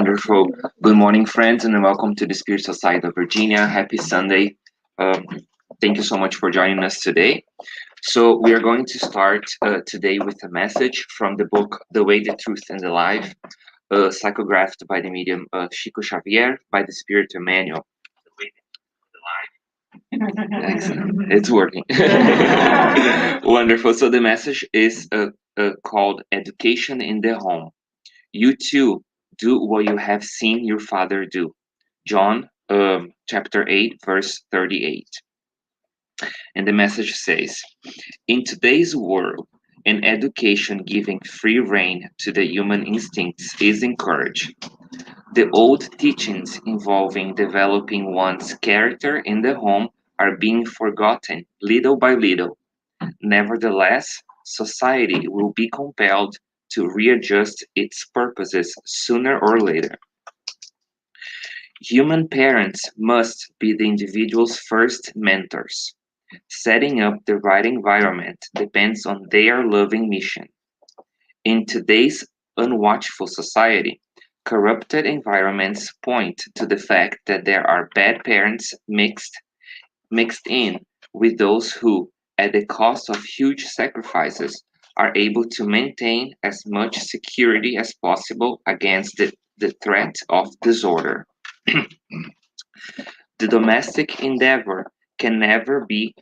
Wonderful. Good morning, friends, and welcome to the Spiritual Side of Virginia. Happy Sunday. Um, Thank you so much for joining us today. So, we are going to start today with a message from the book The Way, the Truth, and the Life, psychographed by the medium Chico Xavier by the Spirit Emmanuel. The Way, the Truth, and the Life. Excellent. It's working. Wonderful. So, the message is called Education in the Home. You too do what you have seen your father do. John chapter 8, verse 38. And the message says, in today's world, an education giving free rein to the human instincts is encouraged. The old teachings involving developing one's character in the home are being forgotten little by little. Nevertheless, society will be compelled to readjust its purposes sooner or later. Human parents must be the individual's first mentors. Setting up the right environment depends on their loving mission. In today's unwatchful society, corrupted environments point to the fact that there are bad parents mixed in with those who, at the cost of huge sacrifices, are able to maintain as much security as possible against the threat of disorder. The domestic endeavor can never be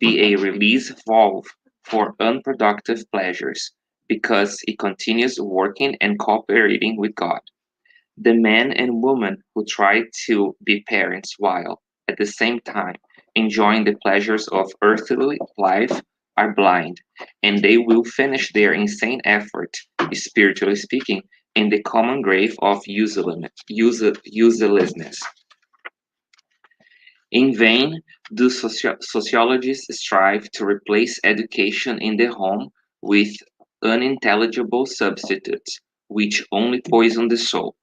a release valve for unproductive pleasures because it continues working and cooperating with God. The man and woman who try to be parents while, at the same time, enjoying the pleasures of earthly life are blind, and they will finish their insane effort, spiritually speaking, in the common grave of uselessness. In vain do sociologists strive to replace education in the home with unintelligible substitutes, which only poison the soul.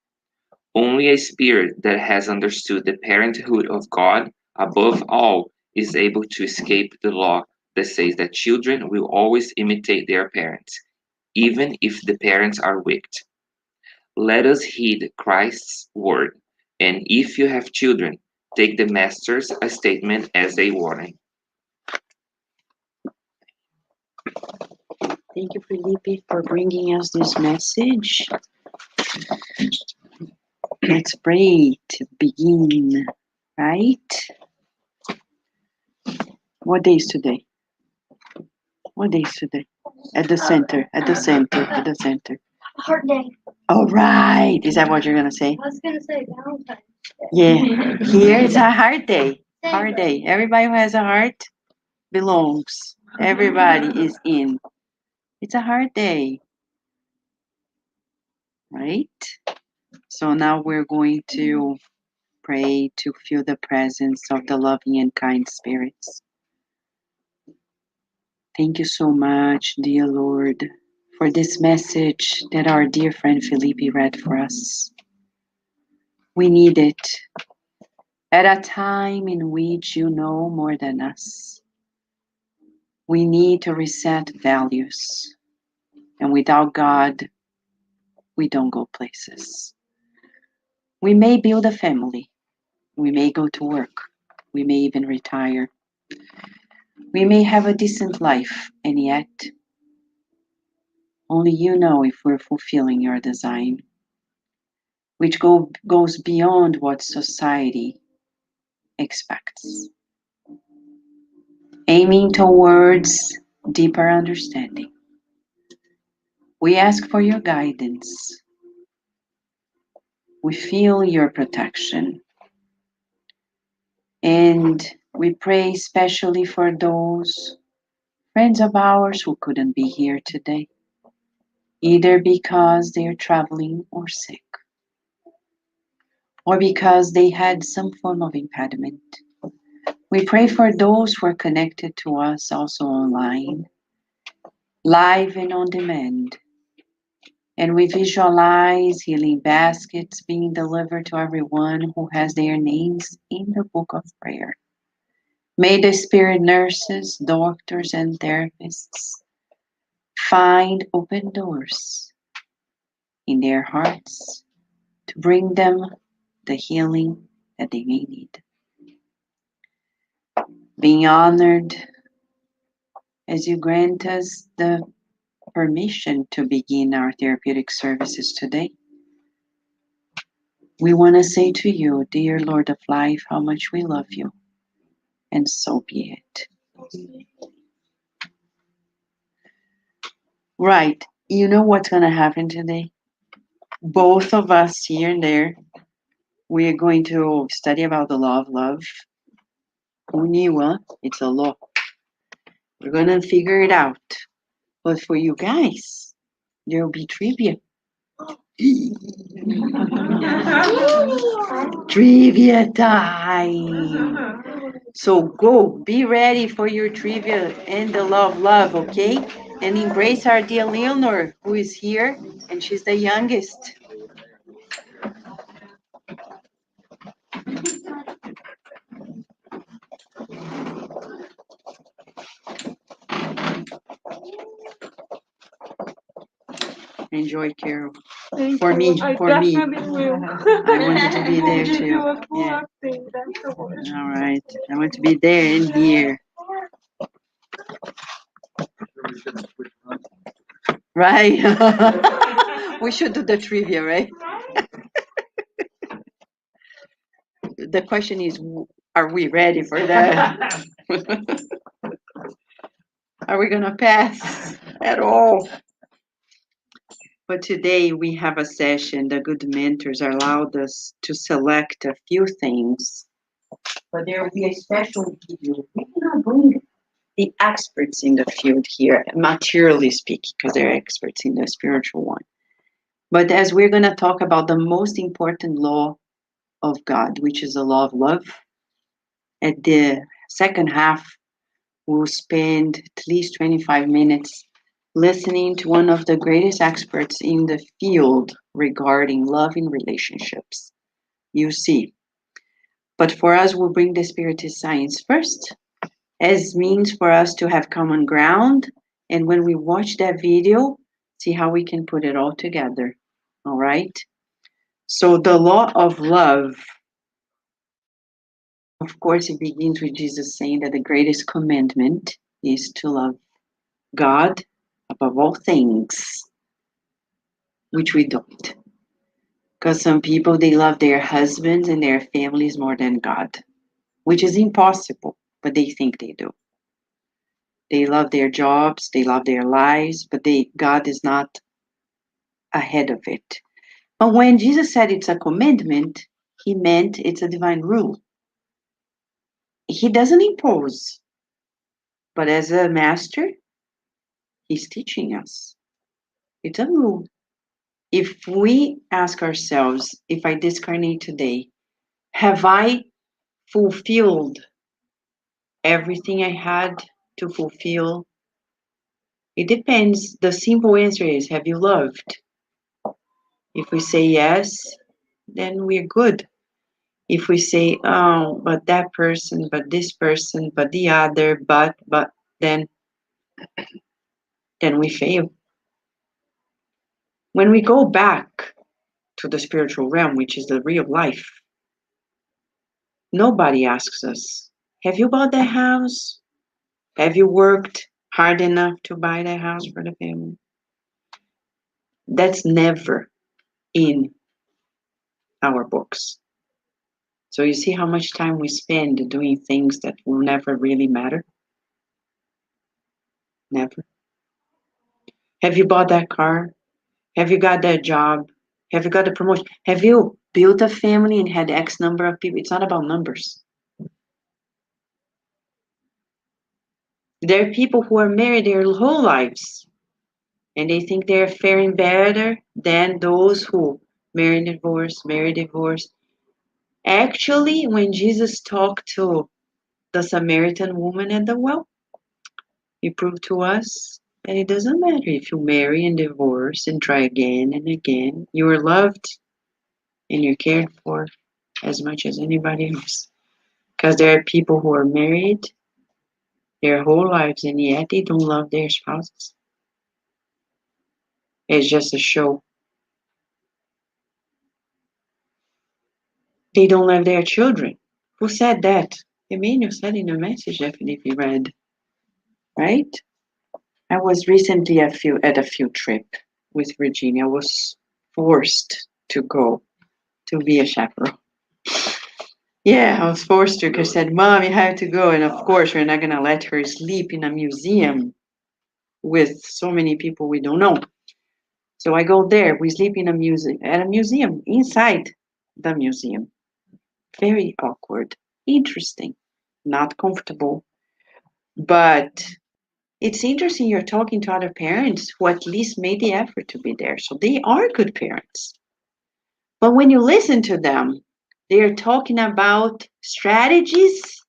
Only a spirit that has understood the parenthood of God above all is able to escape the law that says that children will always imitate their parents, even if the parents are wicked. Let us heed Christ's word, and if you have children, take the Master's statement as a warning. Thank you, Felipe, for bringing us this message. Let's pray to begin, right? What day is today? What day is today? At the center, at the center, at the center. Heart day. All right. Is that what you're going to say? I was gonna say Valentine's. Yeah. Here it's a heart day. Heart day. Everybody who has a heart belongs. Everybody is in. It's a heart day, right? So now we're going to pray to feel the presence of the loving and kind spirits. Thank you so much, dear Lord, for this message that our dear friend Felipe read for us. We need it at a time in which you know more than us. We need to reset values, and without God, we don't go places. We may build a family, we may go to work, we may even retire. We may have a decent life, and yet only you know if we're fulfilling your design, which goes beyond what society expects, aiming towards deeper understanding. We ask for your guidance. We feel your protection. And we pray especially for those friends of ours who couldn't be here today, either because they're traveling or sick, or because they had some form of impediment. We pray for those who are connected to us also online, live and on demand. And we visualize healing baskets being delivered to everyone who has their names in the book of prayer. May the spirit nurses, doctors, and therapists find open doors in their hearts to bring them the healing that they may need. Being honored as you grant us the permission to begin our therapeutic services today. We want to say to you, dear Lord of life, how much we love you, and so be it. Right. You know what's going to happen today? Both of us here and there, we are going to study about the law of love. Who knew, huh? It's a law. We're going to figure it out. But for you guys, there will be trivia. Trivia time. So go, be ready for your trivia and the law of love, okay? And embrace our dear Leonor, who is here, and she's the youngest. Enjoy, Carol. Thank For you. me, I for me. definitely will. I wanted to be there Give you too. a full Yeah. update afterwards. All right. I want to be there and here. Right. We should do the trivia, right? The question is, are we ready for that? Are we gonna pass at all? But today we have a session. The good mentors allowed us to select a few things. But there will be a special video. We cannot bring the experts in the field here, materially speaking, because they're experts in the spiritual one. But as we're going to talk about the most important law of God, which is the law of love, at the second half, we'll spend at least 25 minutes listening to one of the greatest experts in the field regarding love in relationships. You see. But for us, we'll bring the spiritist science first, as means for us to have common ground. And when we watch that video, see how we can put it all together. All right? So the law of love, of course, it begins with Jesus saying that the greatest commandment is to love God above all things, which we don't. Because some people, they love their husbands and their families more than God, which is impossible, but they think they do. They love their jobs, they love their lives, but God is not ahead of it. But when Jesus said it's a commandment, he meant it's a divine rule. He doesn't impose, but as a master, he's teaching us. It's a rule. If we ask ourselves, if I discarnate today, have I fulfilled everything I had to fulfill? It depends. The simple answer is, have you loved? If we say yes, then we're good. If we say, oh, but that person, but this person, but the other, but, then we fail. When we go back to the spiritual realm, which is the real life, nobody asks us, have you bought that house? Have you worked hard enough to buy that house for the family? That's never in our books. So you see how much time we spend doing things that will never really matter? Never. Have you bought that car? Have you got that job? Have you got a promotion? Have you built a family and had X number of people? It's not about numbers. There are people who are married their whole lives and they think they're faring better than those who marry divorce. Actually, when Jesus talked to the Samaritan woman at the well, he proved to us that it doesn't matter if you marry and divorce and try again and again. You are loved and you're cared for as much as anybody else. Because there are people who are married their whole lives and yet they don't love their spouses. It's just a show. They don't love their children. Who said that? Emmanuel said in a message that Felipe read, right? I was recently at a field trip with Virginia. I was forced to go to be a chaperone. Yeah, I was forced to because said, Mom, you have to go. And of course, we're not going to let her sleep in a museum with so many people we don't know. So I go there. We sleep in at a museum, inside the museum. Very awkward, interesting, not comfortable. But it's interesting you're talking to other parents who at least made the effort to be there. So they are good parents. But when you listen to them, they are talking about strategies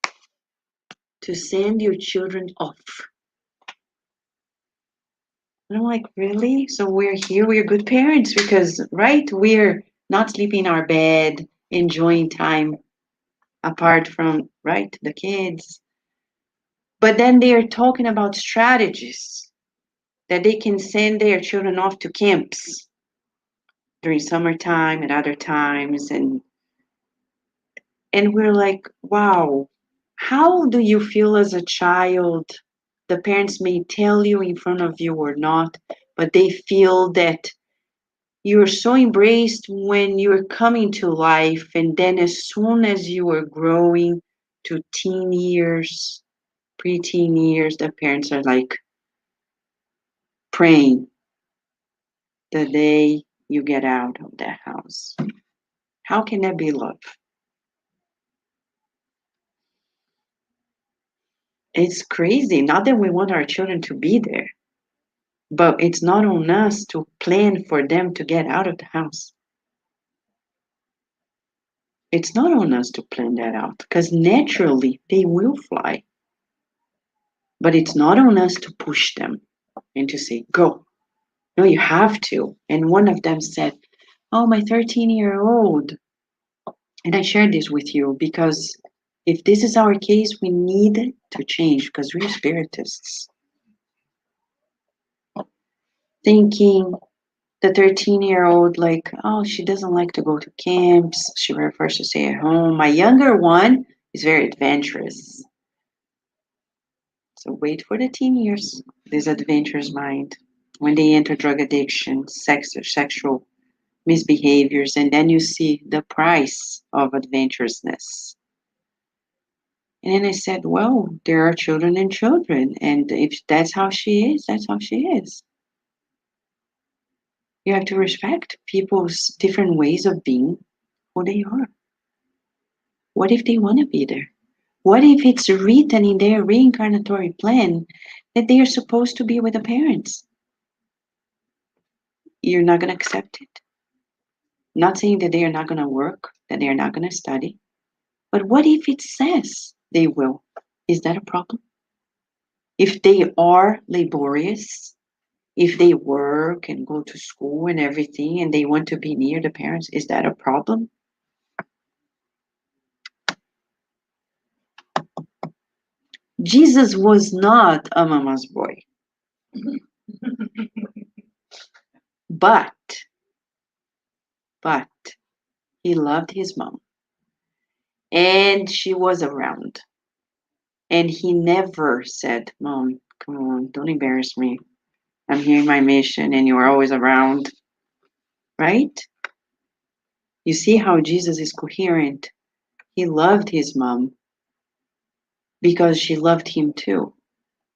to send your children off. And I'm like, really? So we're here, we're good parents because, right, we're not sleeping in our bed, enjoying time apart from, right, the kids. But then they are talking about strategies that they can send their children off to camps during summertime and other times. And we're like, wow, how do you feel as a child? The parents may tell you in front of you or not, but they feel that you're so embraced when you're coming to life, and then as soon as you are growing to teen years, preteen years, the parents are like praying the day you get out of that house. How can that be love? It's crazy. Not that we want our children to be there, but it's not on us to plan for them to get out of the house. It's not on us to plan that out because naturally they will fly. But it's not on us to push them and to say, go. No, you have to. And one of them said, oh, my 13-year-old. And I shared this with you because if this is our case, we need to change because we're spiritists. Thinking the 13-year-old, like, oh, she doesn't like to go to camps. She prefers to stay at home. My younger one is very adventurous. So wait for the teen years, this adventurous mind, when they enter drug addiction, sexual misbehaviors, and then you see the price of adventurousness. And then I said, well, there are children and children, and if that's how she is, that's how she is. You have to respect people's different ways of being who they are. What if they want to be there? What if it's written in their reincarnatory plan that they are supposed to be with the parents? You're not going to accept it. Not saying that they are not going to work, that they are not going to study. But what if it says they will? Is that a problem? If they are laborious, if they work and go to school and everything, and they want to be near the parents, is that a problem? Jesus was not a mama's boy. But he loved his mom. And she was around. And he never said, Mom, come on, don't embarrass me. I'm here in my mission and you're always around. Right? You see how Jesus is coherent. He loved his mom because she loved him too.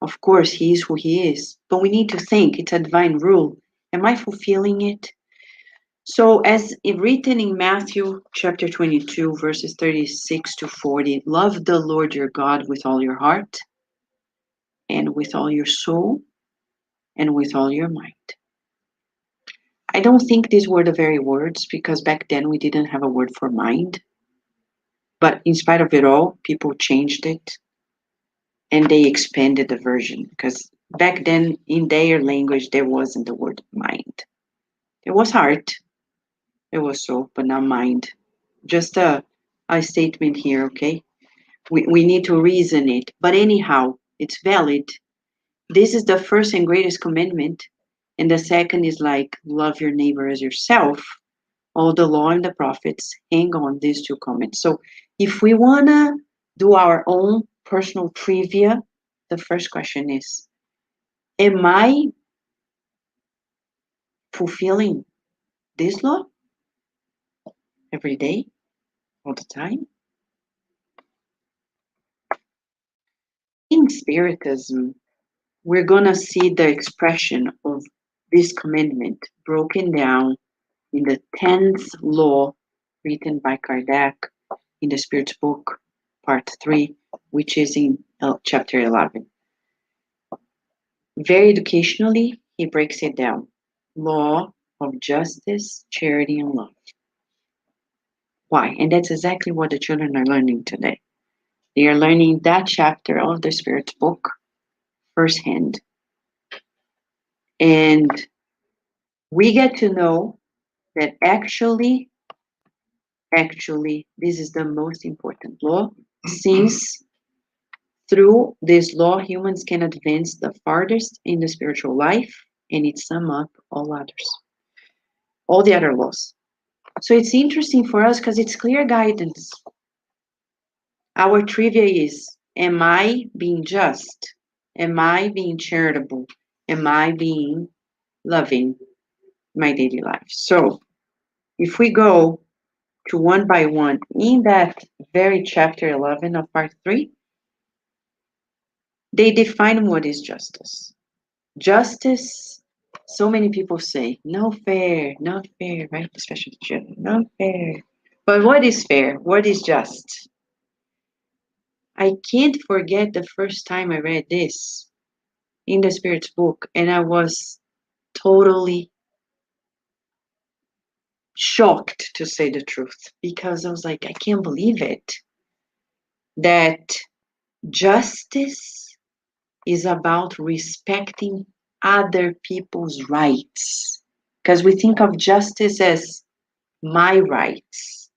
Of course, he is who he is. But we need to think it's a divine rule. Am I fulfilling it? So, as written in Matthew chapter 22, verses 36 to 40, love the Lord your God with all your heart and with all your soul and with all your mind. I don't think these were the very words because back then we didn't have a word for mind. But in spite of it all, people changed it and they expanded the version because back then in their language there wasn't the word mind. There was heart, it was soul, but not mind. Just a statement here, okay? We need to reason it. But anyhow, it's valid. This is the first and greatest commandment. And the second is like, love your neighbor as yourself. all the law and the prophets hang on these two comments. So if we want to do our own personal trivia, the first question is, am I fulfilling this law every day, all the time? In Spiritism, we're going to see the expression of this commandment broken down in the 10th law written by Kardec in the Spirit's Book, Part 3, which is in chapter 11. Very educationally, he breaks it down. Law of justice, charity, and love. Why? And that's exactly what the children are learning today. They are learning that chapter of the Spirit's Book firsthand. And we get to know that actually, this is the most important law, since through this law, humans can advance the farthest in the spiritual life, and it sum up all others, all the other laws. So it's interesting for us because it's clear guidance. Our trivia is, am I being just? Am I being charitable? Am I being loving my daily life? So if we go to one by one in that very chapter 11 of part 3, they define what is justice. Justice, so many people say, no fair, not fair, right? Especially children, not fair. But what is fair? What is just? I can't forget the first time I read this in the Spirit's Book, and I was totally shocked, to say the truth, because I was like, I can't believe it. That justice is about respecting other people's rights. Because we think of justice as my rights.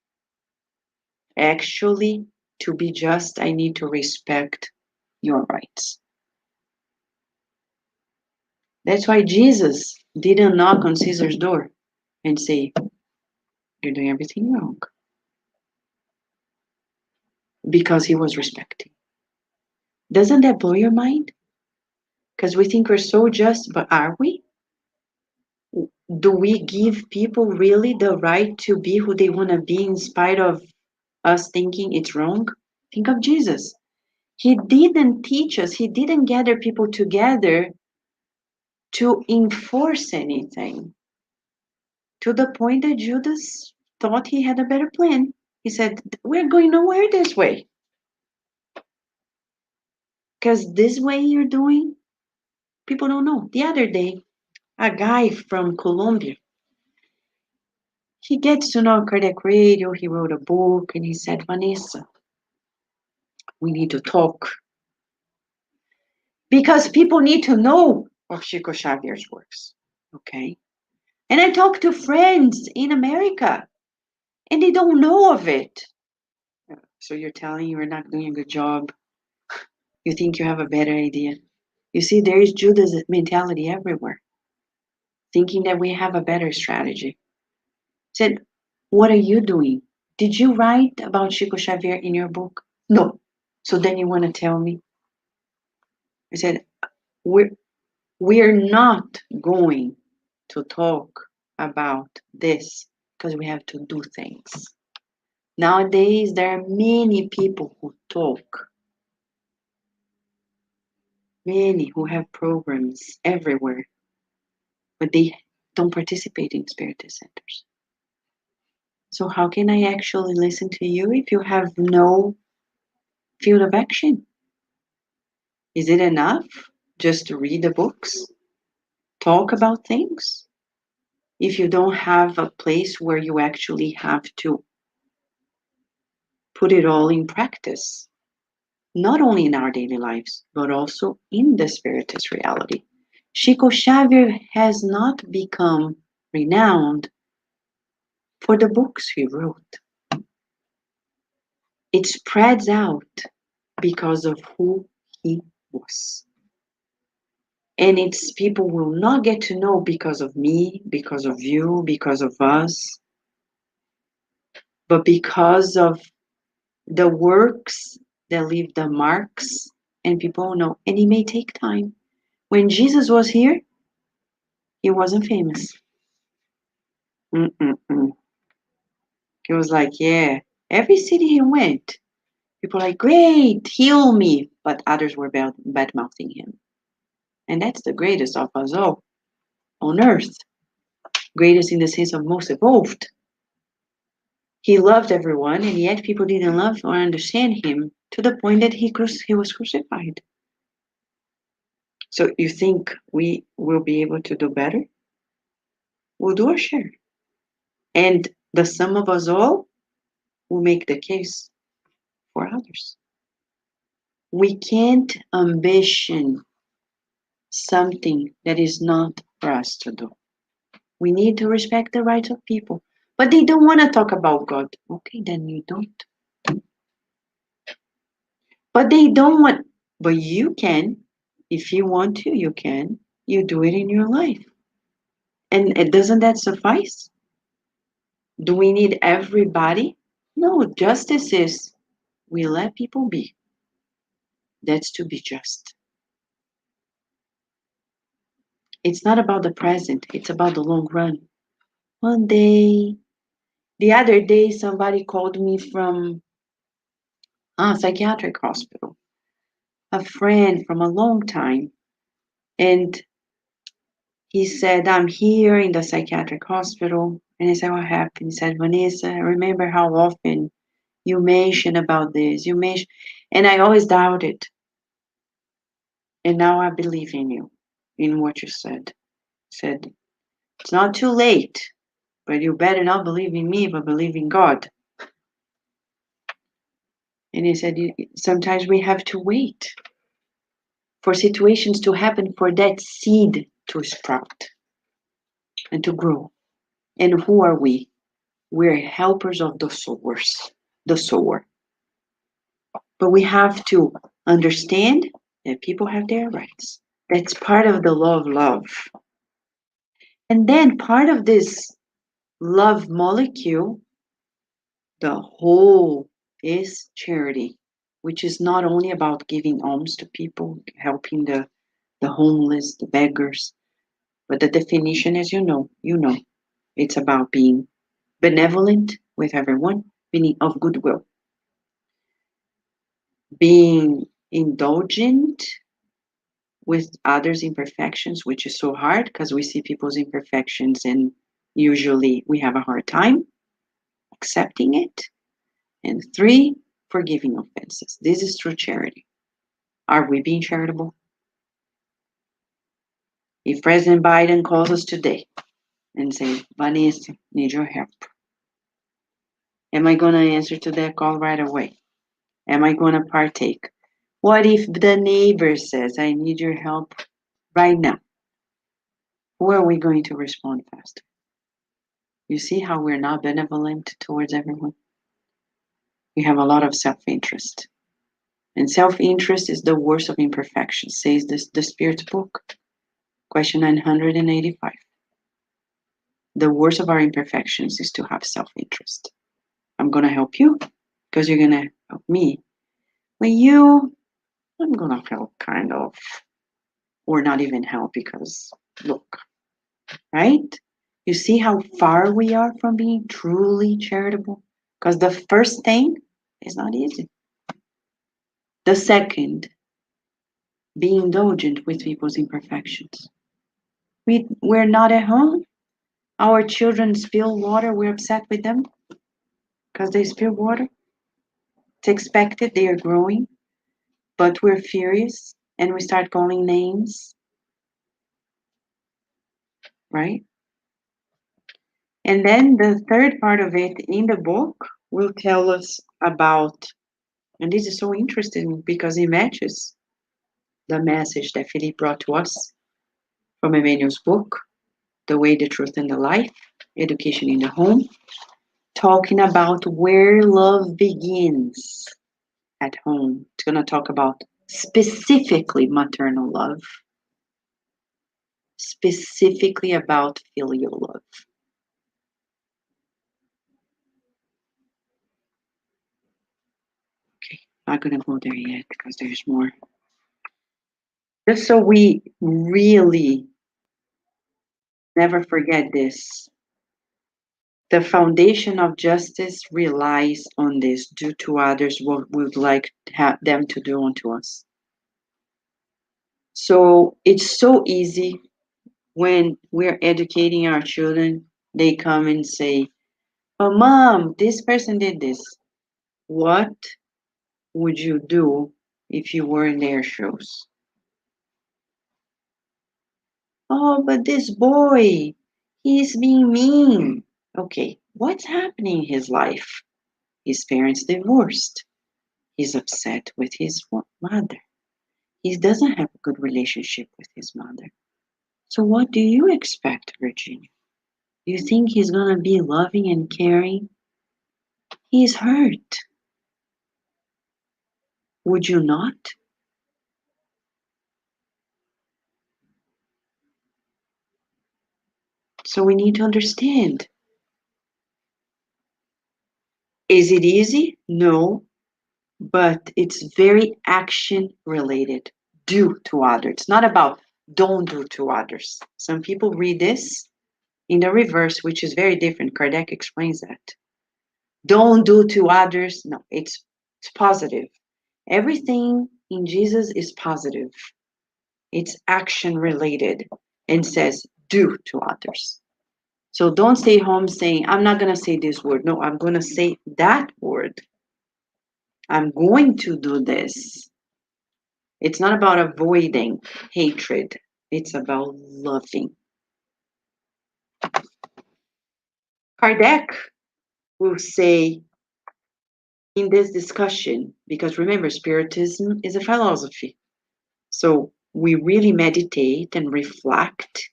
Actually, to be just, I need to respect your rights. That's why Jesus didn't knock on Caesar's door and say, you're doing everything wrong. Because he was respecting. Doesn't that blow your mind? Because we think we're so just, but are we? Do we give people really the right to be who they want to be in spite of us thinking it's wrong? Think of Jesus. He didn't teach us, he didn't gather people together to enforce anything. To the point that Judas thought he had a better plan. He said, we're going nowhere this way. Because this way you're doing, people don't know. The other day, a guy from Colombia, he gets to know cardiac radio, he wrote a book, and he said, Vanessa, we need to talk. Because people need to know of Chico Xavier's works. Okay? And I talk to friends in America, and they don't know of it. So you're telling you're not doing a good job. You think you have a better idea. You see, there is Judas mentality everywhere, thinking that we have a better strategy. Said, what are you doing? Did you write about Chico Xavier in your book? No. So then you want to tell me? I said, we're not going to talk about this because we have to do things. Nowadays, there are many people who talk, many who have programs everywhere, but they don't participate in Spiritist centers. So how can I actually listen to you if you have no field of action? Is it enough just to read the books, talk about things, if you don't have a place where you actually have to put it all in practice, not only in our daily lives, but also in the Spiritist reality? Chico Xavier has not become renowned for the books he wrote. It spreads out because of who he was. And it's people will not get to know because of me, because of you, because of us, but because of the works that leave the marks and people know, and it may take time. When Jesus was here, he wasn't famous. Mm-mm-mm. He was like, yeah, every city he went, people were like, great, heal me. But others were bad mouthing him. And that's the greatest of us all on earth. Greatest in the sense of most evolved. He loved everyone, and yet people didn't love or understand him to the point that he was crucified. So you think we will be able to do better? We'll do our share. And the sum of us all will make the case for others. We can't ambition something that is not for us to do. We need to respect the rights of people. But they don't want to talk about God. Okay, then you don't. But they don't want, but you can. If you want to, you can. You do it in your life. And doesn't that suffice? Do we need everybody? No, justice is we let people be. That's to be just. It's not about the present, it's about the long run. One day, the other day, somebody called me from a psychiatric hospital, a friend from a long time. And he said, I'm here in the psychiatric hospital. And I said, what happened? He said, Vanessa, I remember how often you mention about this. You mention, and I always doubted. And now I believe in you, in what you said. He said, it's not too late, but you better not believe in me, but believe in God. And he said, sometimes we have to wait for situations to happen, for that seed to sprout and to grow. And who are we? We're helpers of the sowers, the sower. But we have to understand that people have their rights. That's part of the law of love. And then part of this love molecule, the whole, is charity, which is not only about giving alms to people, helping the homeless, the beggars, but the definition, as you know, it's about being benevolent with everyone, meaning of goodwill, being indulgent with others' imperfections, which is so hard because we see people's imperfections and usually we have a hard time accepting it. And three, forgiving offenses. This is true charity. Are we being charitable? If President Biden calls us today and say, Vanessa, need your help. Am I going to answer to that call right away? Am I going to partake? What if the neighbor says, I need your help right now? Who are we going to respond faster? You see how we're not benevolent towards everyone? We have a lot of self-interest. And self-interest is the worst of imperfection, says the Spirit's book, question 985. The worst of our imperfections is to have self-interest. I'm going to help you because you're going to help me. I'm going to help kind of, or not even help because, look, right? You see how far we are from being truly charitable? Because the first thing is not easy. The second, be indulgent with people's imperfections. We're not at home. Our children spill water. We're upset with them because they spill water. It's expected. They are growing. But we're furious and we start calling names, right? And then the third part of it in the book will tell us about, and this is so interesting because it matches the message that Philippe brought to us from Emmanuel's book, The Way, the Truth, and the Life, Education in the Home, talking about where love begins at home. It's going to talk about specifically maternal love, specifically about filial love. Not gonna go there yet because there's more. Just so we really never forget this. The foundation of justice relies on this. Do to others what we would like them to do unto us. So it's so easy when we're educating our children, they come and say, "Oh, mom, this person did this." What would you do if you were in their shoes? Oh, but this boy, he's being mean. Okay, what's happening in his life? His parents divorced. He's upset with his mother. He doesn't have a good relationship with his mother. So, what do you expect, Virginia? You think he's gonna be loving and caring? He's hurt. Would you not? So, we need to understand. Is it easy? No, but it's very action related. Do to others. It's not about don't do to others. Some people read this in the reverse, which is very different. Kardec explains that. Don't do to others. No, it's positive. Everything in Jesus is positive. It's action related and says do to others. So don't stay home saying, I'm not going to say this word. No, I'm going to say that word. I'm going to do this. It's not about avoiding hatred, it's about loving. Kardec will say in this discussion, because remember, Spiritism is a philosophy. So we really meditate and reflect,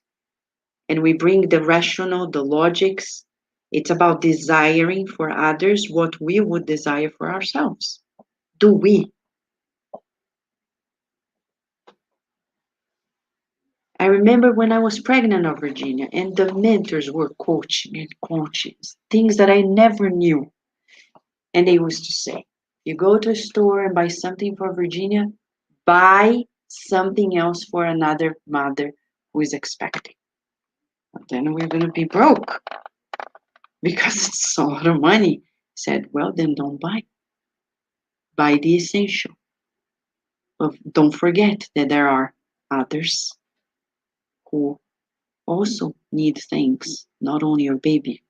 and we bring the rational, the logics. It's about desiring for others what we would desire for ourselves. Do we? I remember when I was pregnant of Virginia, and the mentors were coaching and coaching things that I never knew. And they used to say, you go to a store and buy something for Virginia, buy something else for another mother who is expecting. But then we're going to be broke because it's a lot of money. I said, well, then don't buy. Buy the essential. But don't forget that there are others who also need things, not only your baby.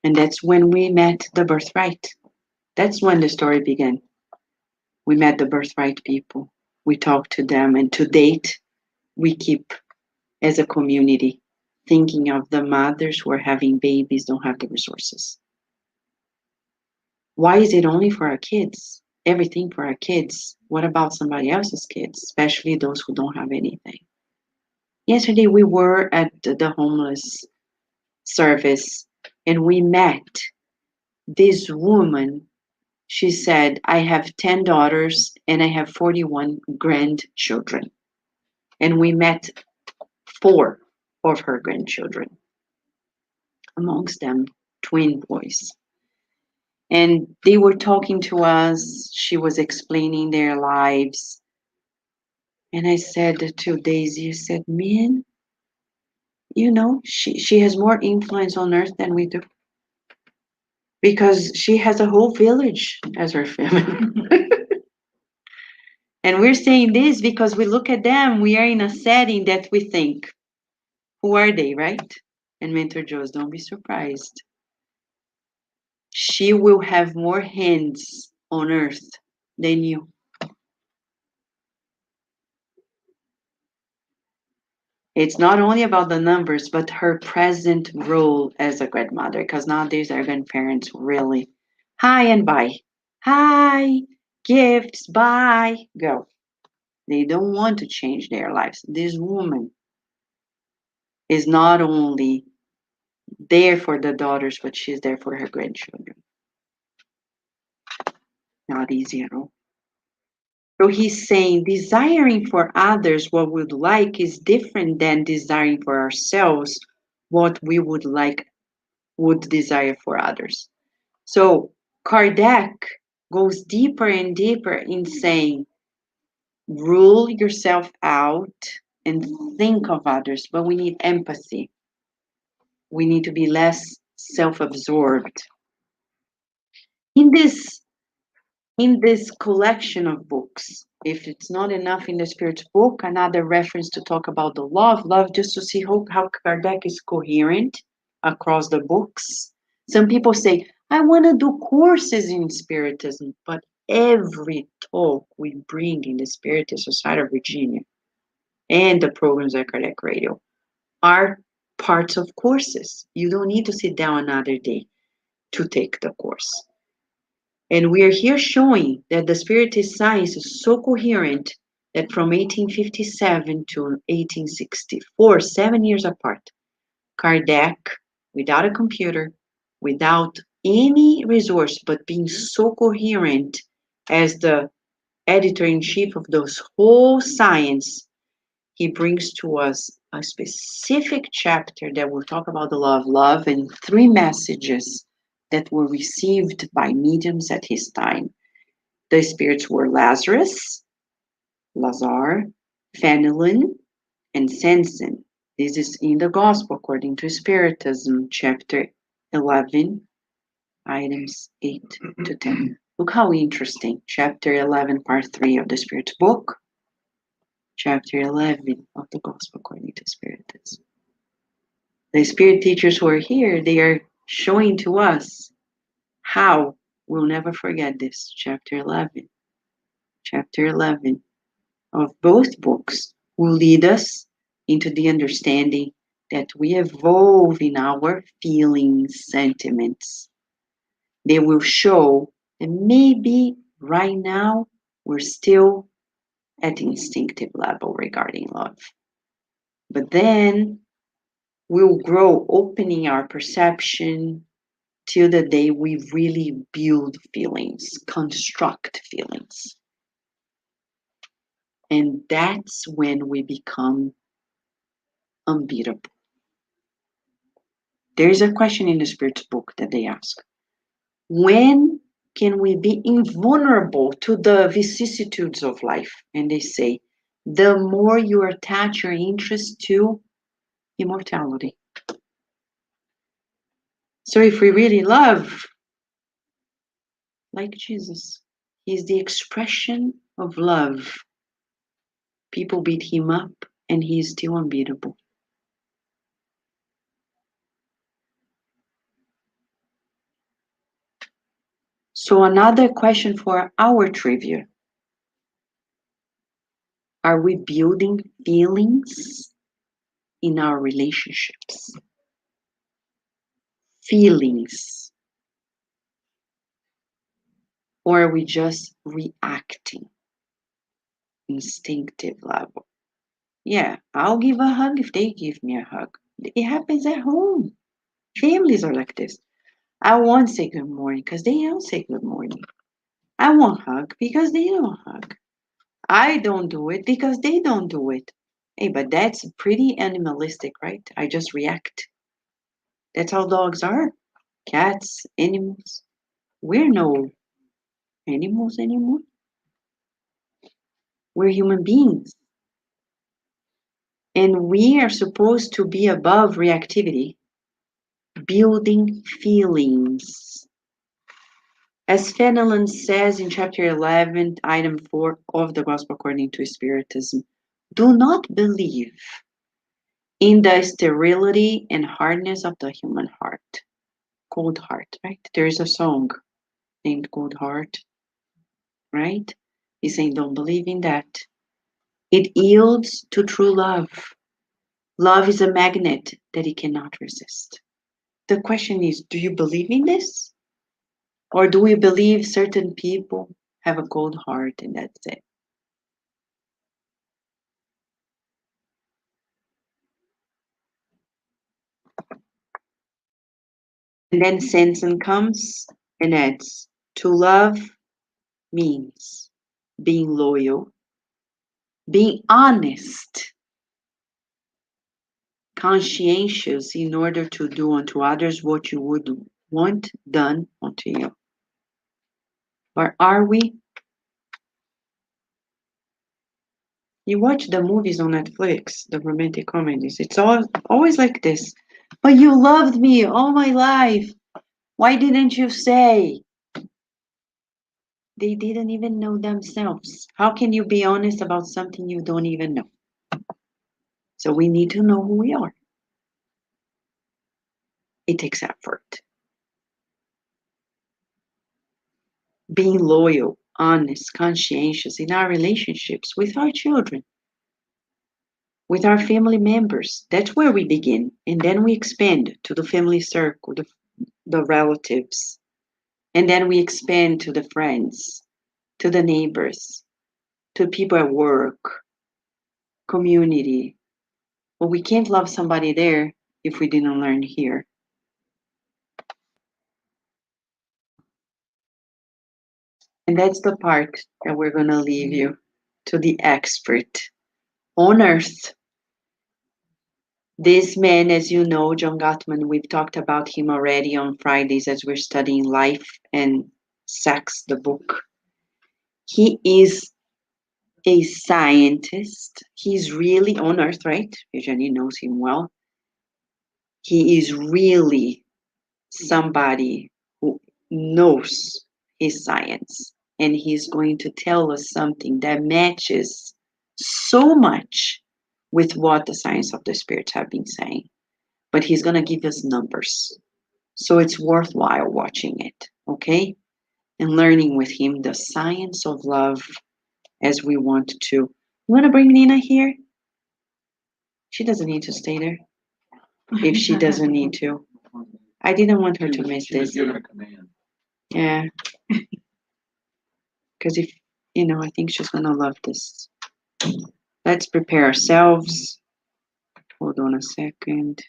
And that's when we met the birthright. That's when the story began. We met the birthright people. We talked to them, and to date, we keep, as a community, thinking of the mothers who are having babies, don't have the resources. Why is it only for our kids? Everything for our kids. What about somebody else's kids, especially those who don't have anything? Yesterday, we were at the homeless service, and we met this woman. She said, I have 10 daughters and I have 41 grandchildren. And we met 4 of her grandchildren, amongst them twin boys. And they were talking to us. She was explaining their lives. And I said to Daisy, I said, man, you know, she has more influence on earth than we do. Because she has a whole village as her family. And we're saying this because we look at them, we are in a setting that we think, who are they, right? And Mentor Joe's, don't be surprised. She will have more hands on earth than you. It's not only about the numbers, but her present role as a grandmother, because nowadays our grandparents really hi and bye. Hi, gifts, bye, go. They don't want to change their lives. This woman is not only there for the daughters, but she's there for her grandchildren. Not easy at all. So he's saying desiring for others what we would like is different than desiring for ourselves what we would desire for others. So Kardec goes deeper and deeper in saying, rule yourself out and think of others, but we need empathy. We need to be less self-absorbed. In this in this collection of books, if it's not enough in the Spirit's book, another reference to talk about the love, just to see how Kardec is coherent across the books. Some people say, I want to do courses in Spiritism, but every talk we bring in the Spiritist Society of Virginia and the programs at Kardec Radio are parts of courses. You don't need to sit down another day to take the course. And we are here showing that the Spiritist science is so coherent that from 1857 to 1864, 7 years apart, Kardec, without a computer, without any resource, but being so coherent as the editor-in-chief of this whole science, he brings to us a specific chapter that will talk about the law of love and 3 messages that were received by mediums at his time. The spirits were Lazarus, Lazar, Fenelon, and Samson. This is in the Gospel according to Spiritism, chapter 11, items 8 to 10. Look how interesting. Chapter 11, part 3 of the Spirit's book. Chapter 11 of the Gospel according to Spiritism. The Spirit teachers who are here, they are showing to us how we'll never forget this. Chapter 11. Chapter 11 of both books will lead us into the understanding that we evolve in our feelings, sentiments. They will show that maybe right now we're still at the instinctive level regarding love. But then we'll grow, opening our perception till the day we really build feelings, construct feelings. And that's when we become unbeatable. There's a question in the Spirit's book that they ask. When can we be invulnerable to the vicissitudes of life? And they say, the more you attach your interest to immortality. So if we really love, like Jesus, he's the expression of love. People beat him up and he is still unbeatable. So another question for our trivia. Are we building feelings in our relationships? Feelings. Or are we just reacting? Instinctive level. Yeah, I'll give a hug if they give me a hug. It happens at home. Families are like this. I won't say good morning because they don't say good morning. I won't hug because they don't hug. I don't do it because they don't do it. Hey, but that's pretty animalistic, right? I just react. That's how dogs are. Cats, animals. We're no animals anymore. We're human beings. And we are supposed to be above reactivity, building feelings. As Fenelon says in chapter 11, item 4 of the Gospel according to Spiritism, do not believe in the sterility and hardness of the human heart. Cold heart, right? There's a song named Cold Heart, right? He's saying, don't believe in that. It yields to true love. Love is a magnet that it cannot resist. The question is, do you believe in this? Or do we believe certain people have a cold heart and that's it? And then Sanson comes and adds, to love means being loyal, being honest, conscientious in order to do unto others what you would want done unto you. Or are we? You watch the movies on Netflix, the romantic comedies. It's always like this. But you loved me all my life. Why didn't you say? They didn't even know themselves. How can you be honest about something you don't even know? So we need to know who we are. It takes effort. Being loyal, honest, conscientious in our relationships with our children, with our family members. That's where we begin. And then we expand to the family circle, the relatives. And then we expand to the friends, to the neighbors, to people at work, community. But we can't love somebody there if we didn't learn here. And that's the part that we're going to leave you to the expert on earth. This man, as you know, John Gottman, we've talked about him already on Fridays as we're studying Life and Sex, the book. He is a scientist. He's really on earth, right? Eugenie knows him well. He is really somebody who knows his science. And he's going to tell us something that matches so much with what the science of the spirits have been saying. But he's going to give us numbers. So it's worthwhile watching it, okay? And learning with him the science of love as we want to. You want to bring Nina here? She doesn't need to stay there if she doesn't need to. I didn't want her to miss this. Yeah. Because if, I think she's going to love this. Let's prepare ourselves. Hold on a second.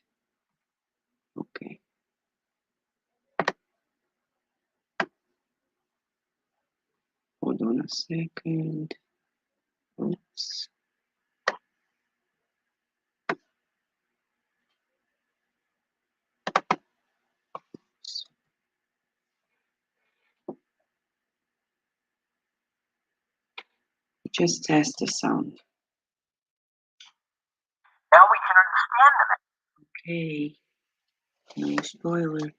Okay. Hold on a second. Oops. Just test the sound. Now we can understand them. Okay. No spoiler.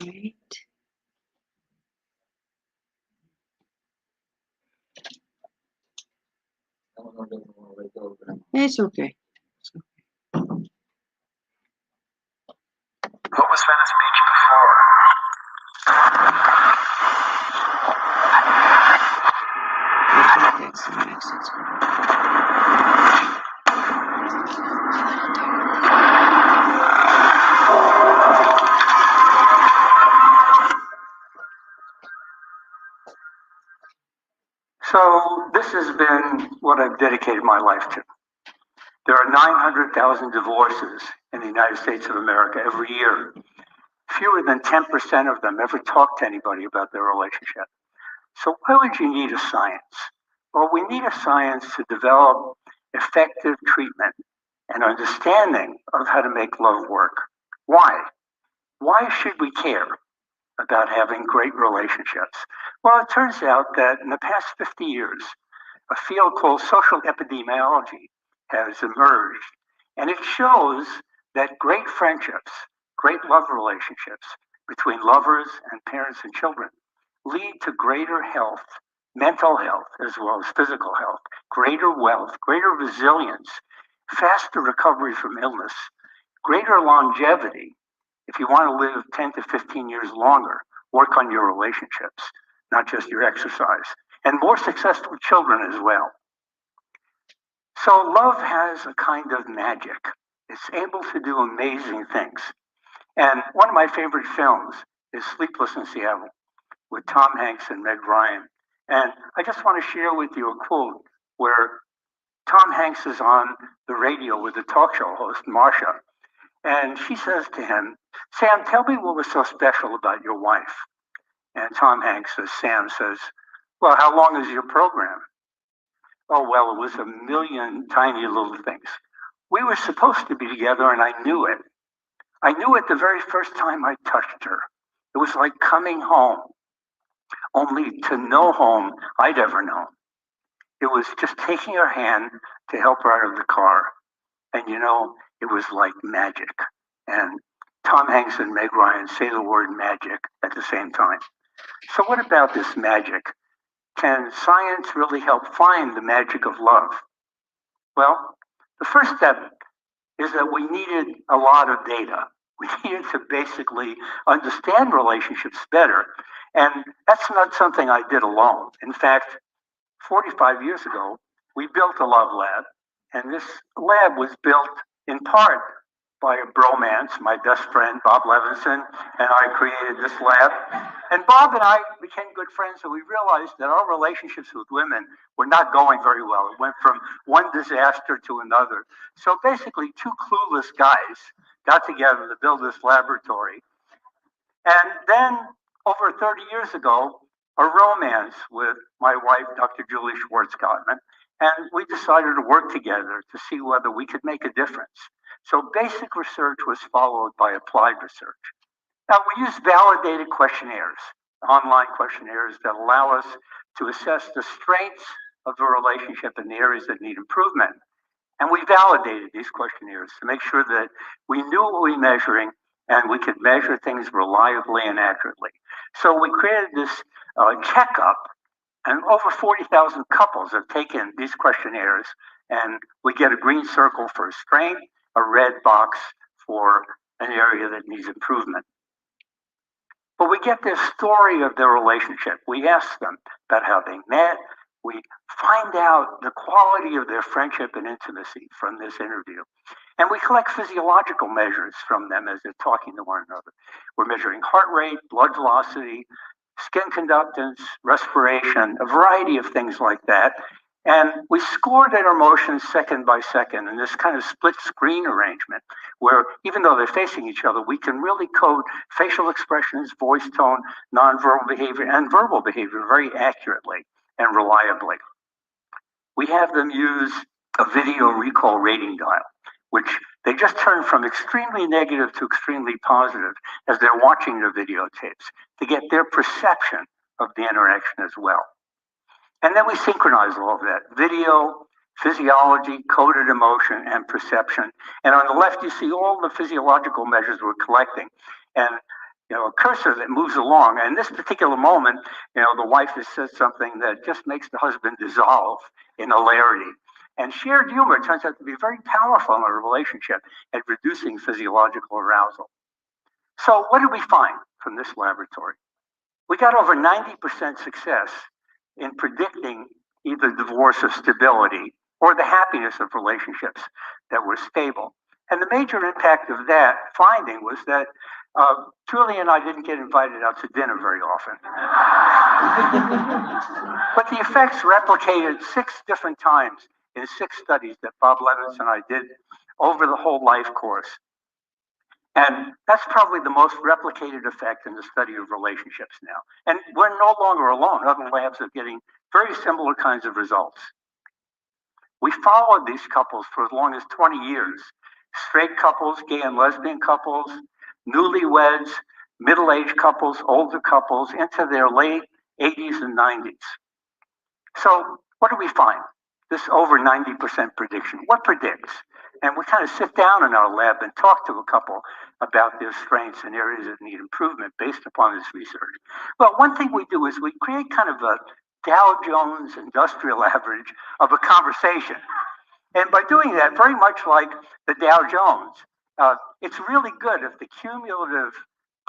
Right. It's okay. What was Venice Beach before? I think that's the max it's going to So this has been what I've dedicated my life to. There are 900,000 divorces in the United States of America every year. Fewer than 10% of them ever talk to anybody about their relationship. So why would you need a science? Well, we need a science to develop effective treatment and understanding of how to make love work. Why? Why should we care about having great relationships? Well, it turns out that in the past 50 years, a field called social epidemiology has emerged, and it shows that great friendships, great love relationships between lovers and parents and children lead to greater health, mental health, as well as physical health, greater wealth, greater resilience, faster recovery from illness, greater longevity. If you want to live 10 to 15 years longer, work on your relationships, not just your exercise, and more successful children as well. So love has a kind of magic. It's able to do amazing things. And one of my favorite films is Sleepless in Seattle with Tom Hanks and Meg Ryan. And I just want to share with you a quote where Tom Hanks is on the radio with the talk show host, Marsha. And she says to him, "Sam, tell me what was so special about your wife." And Tom Hanks, as Sam says, "Well, how long is your program?" "Oh, well, it was a million tiny little things. We were supposed to be together and I knew it. I knew it the very first time I touched her. It was like coming home." only to no home I'd ever known. It was just taking her hand to help her out of the car. And it was like magic. And Tom Hanks and Meg Ryan say the word magic at the same time. So, what about this magic? Can science really help find the magic of love? Well, the first step is that we needed a lot of data. We needed to basically understand relationships better. And that's not something I did alone. In fact, 45 years ago, we built a love lab, and this lab was built in part by a bromance. My best friend, Bob Levinson, and I created this lab. And Bob and I became good friends, and we realized that our relationships with women were not going very well. It went from one disaster to another. So basically, two clueless guys got together to build this laboratory. And then, over 30 years ago, a romance with my wife, Dr. Julie Schwartz Gottman, and we decided to work together to see whether we could make a difference. So basic research was followed by applied research. Now, we use validated questionnaires, online questionnaires that allow us to assess the strengths of the relationship and the areas that need improvement. And we validated these questionnaires to make sure that we knew what we were measuring and we could measure things reliably and accurately. So we created this checkup, and over 40,000 couples have taken these questionnaires, and we get a green circle for strength, a red box for an area that needs improvement. But we get this story of their relationship. We ask them about how they met. We find out the quality of their friendship and intimacy from this interview. And we collect physiological measures from them as they're talking to one another. We're measuring heart rate, blood velocity, skin conductance, respiration, a variety of things like that. And we score their emotions second by second in this kind of split screen arrangement where even though they're facing each other, we can really code facial expressions, voice tone, nonverbal behavior, and verbal behavior very accurately and reliably. We have them use a video recall rating dial, which they just turn from extremely negative to extremely positive as they're watching the videotapes to get their perception of the interaction as well. And then we synchronize all of that video, physiology, coded emotion, and perception. And on the left, you see all the physiological measures we're collecting. And a cursor that moves along. And in this particular moment, the wife has said something that just makes the husband dissolve in hilarity. And shared humor turns out to be very powerful in a relationship at reducing physiological arousal. So what did we find from this laboratory? We got over 90% success in predicting either divorce or stability or the happiness of relationships that were stable. And the major impact of that finding was that Julie and I didn't get invited out to dinner very often. But the effects replicated 6 different times in 6 studies that Bob Levinson and I did over the whole life course. And that's probably the most replicated effect in the study of relationships now. And we're no longer alone. Other labs are getting very similar kinds of results. We followed these couples for as long as 20 years. Straight couples, gay and lesbian couples, newlyweds, middle-aged couples, older couples, into their late 80s and 90s. So what do we find? This over 90% prediction. What predicts? And we kind of sit down in our lab and talk to a couple about their strengths and areas that need improvement based upon this research. Well, one thing we do is we create kind of a Dow Jones industrial average of a conversation. And by doing that, very much like the Dow Jones, it's really good if the cumulative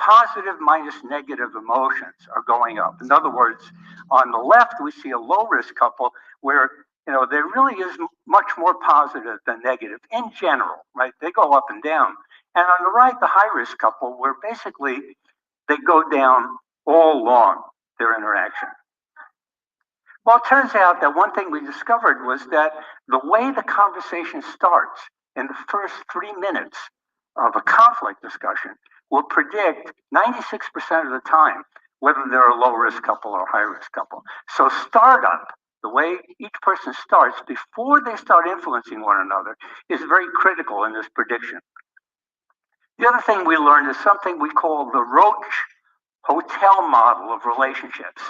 positive minus negative emotions are going up. In other words, on the left, we see a low-risk couple where there really is much more positive than negative in general, right? They go up and down. And on the right, the high-risk couple where basically they go down all along their interaction. Well, it turns out that one thing we discovered was that the way the conversation starts in the first 3 minutes of a conflict discussion will predict 96% of the time whether they're a low-risk couple or a high-risk couple. So startup, the way each person starts before they start influencing one another, is very critical in this prediction. The other thing we learned is something we call the Roach Hotel hotel model of relationships.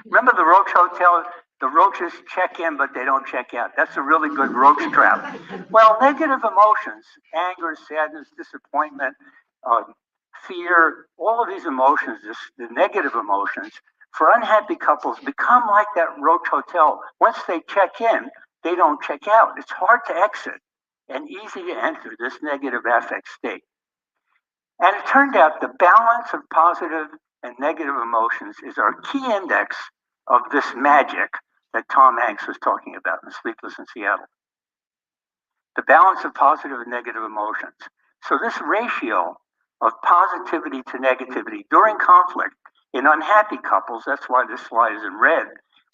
Remember the Roach Hotel? The roaches check in, but they don't check out. That's a really good roach trap. Well, negative emotions, anger, sadness, disappointment, fear, all of these emotions, the negative emotions, for unhappy couples become like that Roach Hotel. Once they check in, they don't check out. It's hard to exit and easy to enter this negative affect state. And it turned out the balance of positive and negative emotions is our key index of this magic that Tom Hanks was talking about in Sleepless in Seattle. The balance of positive and negative emotions. So this ratio of positivity to negativity during conflict in unhappy couples, that's why this slide is in red,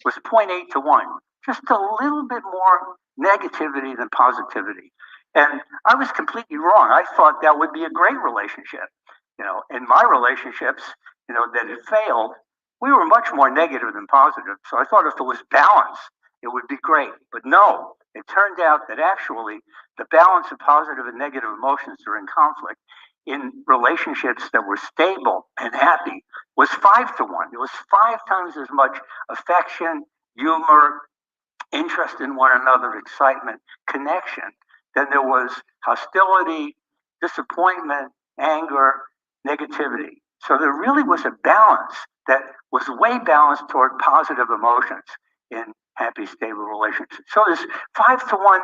was 0.8 to 1. Just a little bit more negativity than positivity. And I was completely wrong. I thought that would be a great relationship. In my relationships, that had failed, we were much more negative than positive. So I thought if it was balance, it would be great. But no, it turned out that actually the balance of positive and negative emotions during conflict in relationships that were stable and happy was 5 to 1. It was 5 times as much affection, humor, interest in one another, excitement, connection, than there was hostility, disappointment, anger, negativity. So there really was a balance that was way balanced toward positive emotions in happy, stable relationships. So this 5 to 1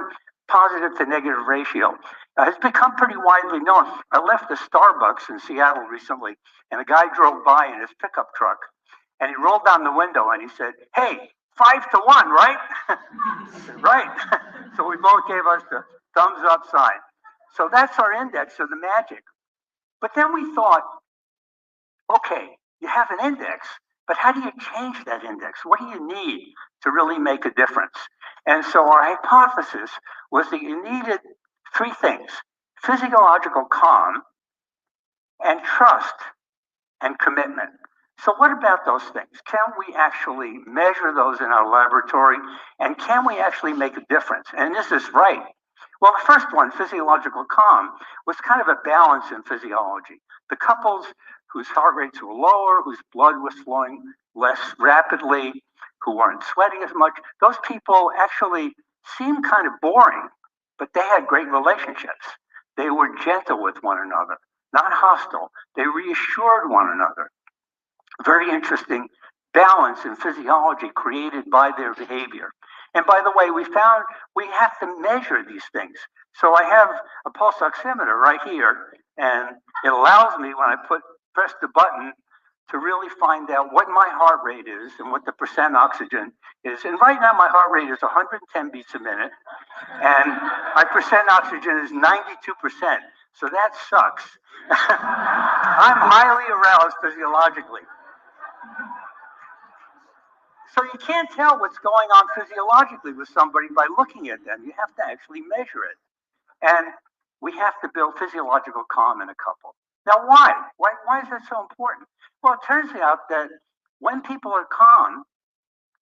positive to negative ratio has become pretty widely known. I left a Starbucks in Seattle recently, and a guy drove by in his pickup truck, and he rolled down the window and he said, "Hey, 5 to 1, right?" I said, "Right." So we both gave us the thumbs up sign. So that's our index of the magic. But then we thought, okay, you have an index, but how do you change that index? What do you need to really make a difference? And so our hypothesis was that you needed 3 things: physiological calm and trust and commitment. So what about those things? Can we actually measure those in our laboratory? And can we actually make a difference? And is this right? Well, the first one, physiological calm, was kind of a balance in physiology. The couples whose heart rates were lower, whose blood was flowing less rapidly, who weren't sweating as much, those people actually seemed kind of boring, but they had great relationships. They were gentle with one another, not hostile. They reassured one another. Very interesting balance in physiology created by their behavior. And by the way, we found we have to measure these things. So I have a pulse oximeter right here, and it allows me, when I press the button, to really find out what my heart rate is and what the percent oxygen is. And right now my heart rate is 110 beats a minute, and my percent oxygen is 92%. So that sucks. I'm highly aroused physiologically. So you can't tell what's going on physiologically with somebody by looking at them. You have to actually measure it. And we have to build physiological calm in a couple. Now, why? Why is that so important? Well, it turns out that when people are calm,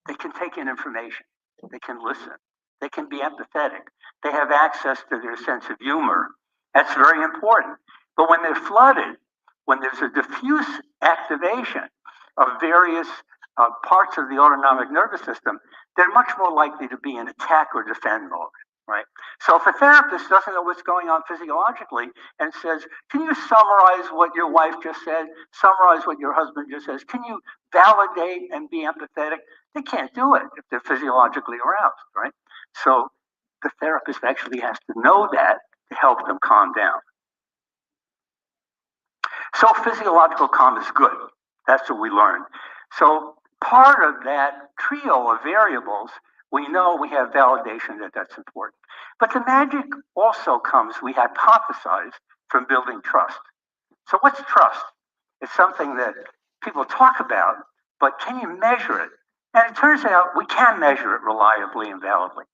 they can take in information. They can listen. They can be empathetic. They have access to their sense of humor. That's very important. But when they're flooded, when there's a diffuse activation of various parts of the autonomic nervous system, they're much more likely to be in attack or defend mode, right? So if a therapist doesn't know what's going on physiologically and says, "Can you summarize what your wife just said? Summarize what your husband just says? Can you validate and be empathetic?" They can't do it if they're physiologically aroused, right? So the therapist actually has to know that to help them calm down. So physiological calm is good. That's what we learned. So part of that trio of variables, we know we have validation that that's important. But the magic also comes, we hypothesize, from building trust. So what's trust? It's something that people talk about, but can you measure it? And it turns out we can measure it reliably and validly.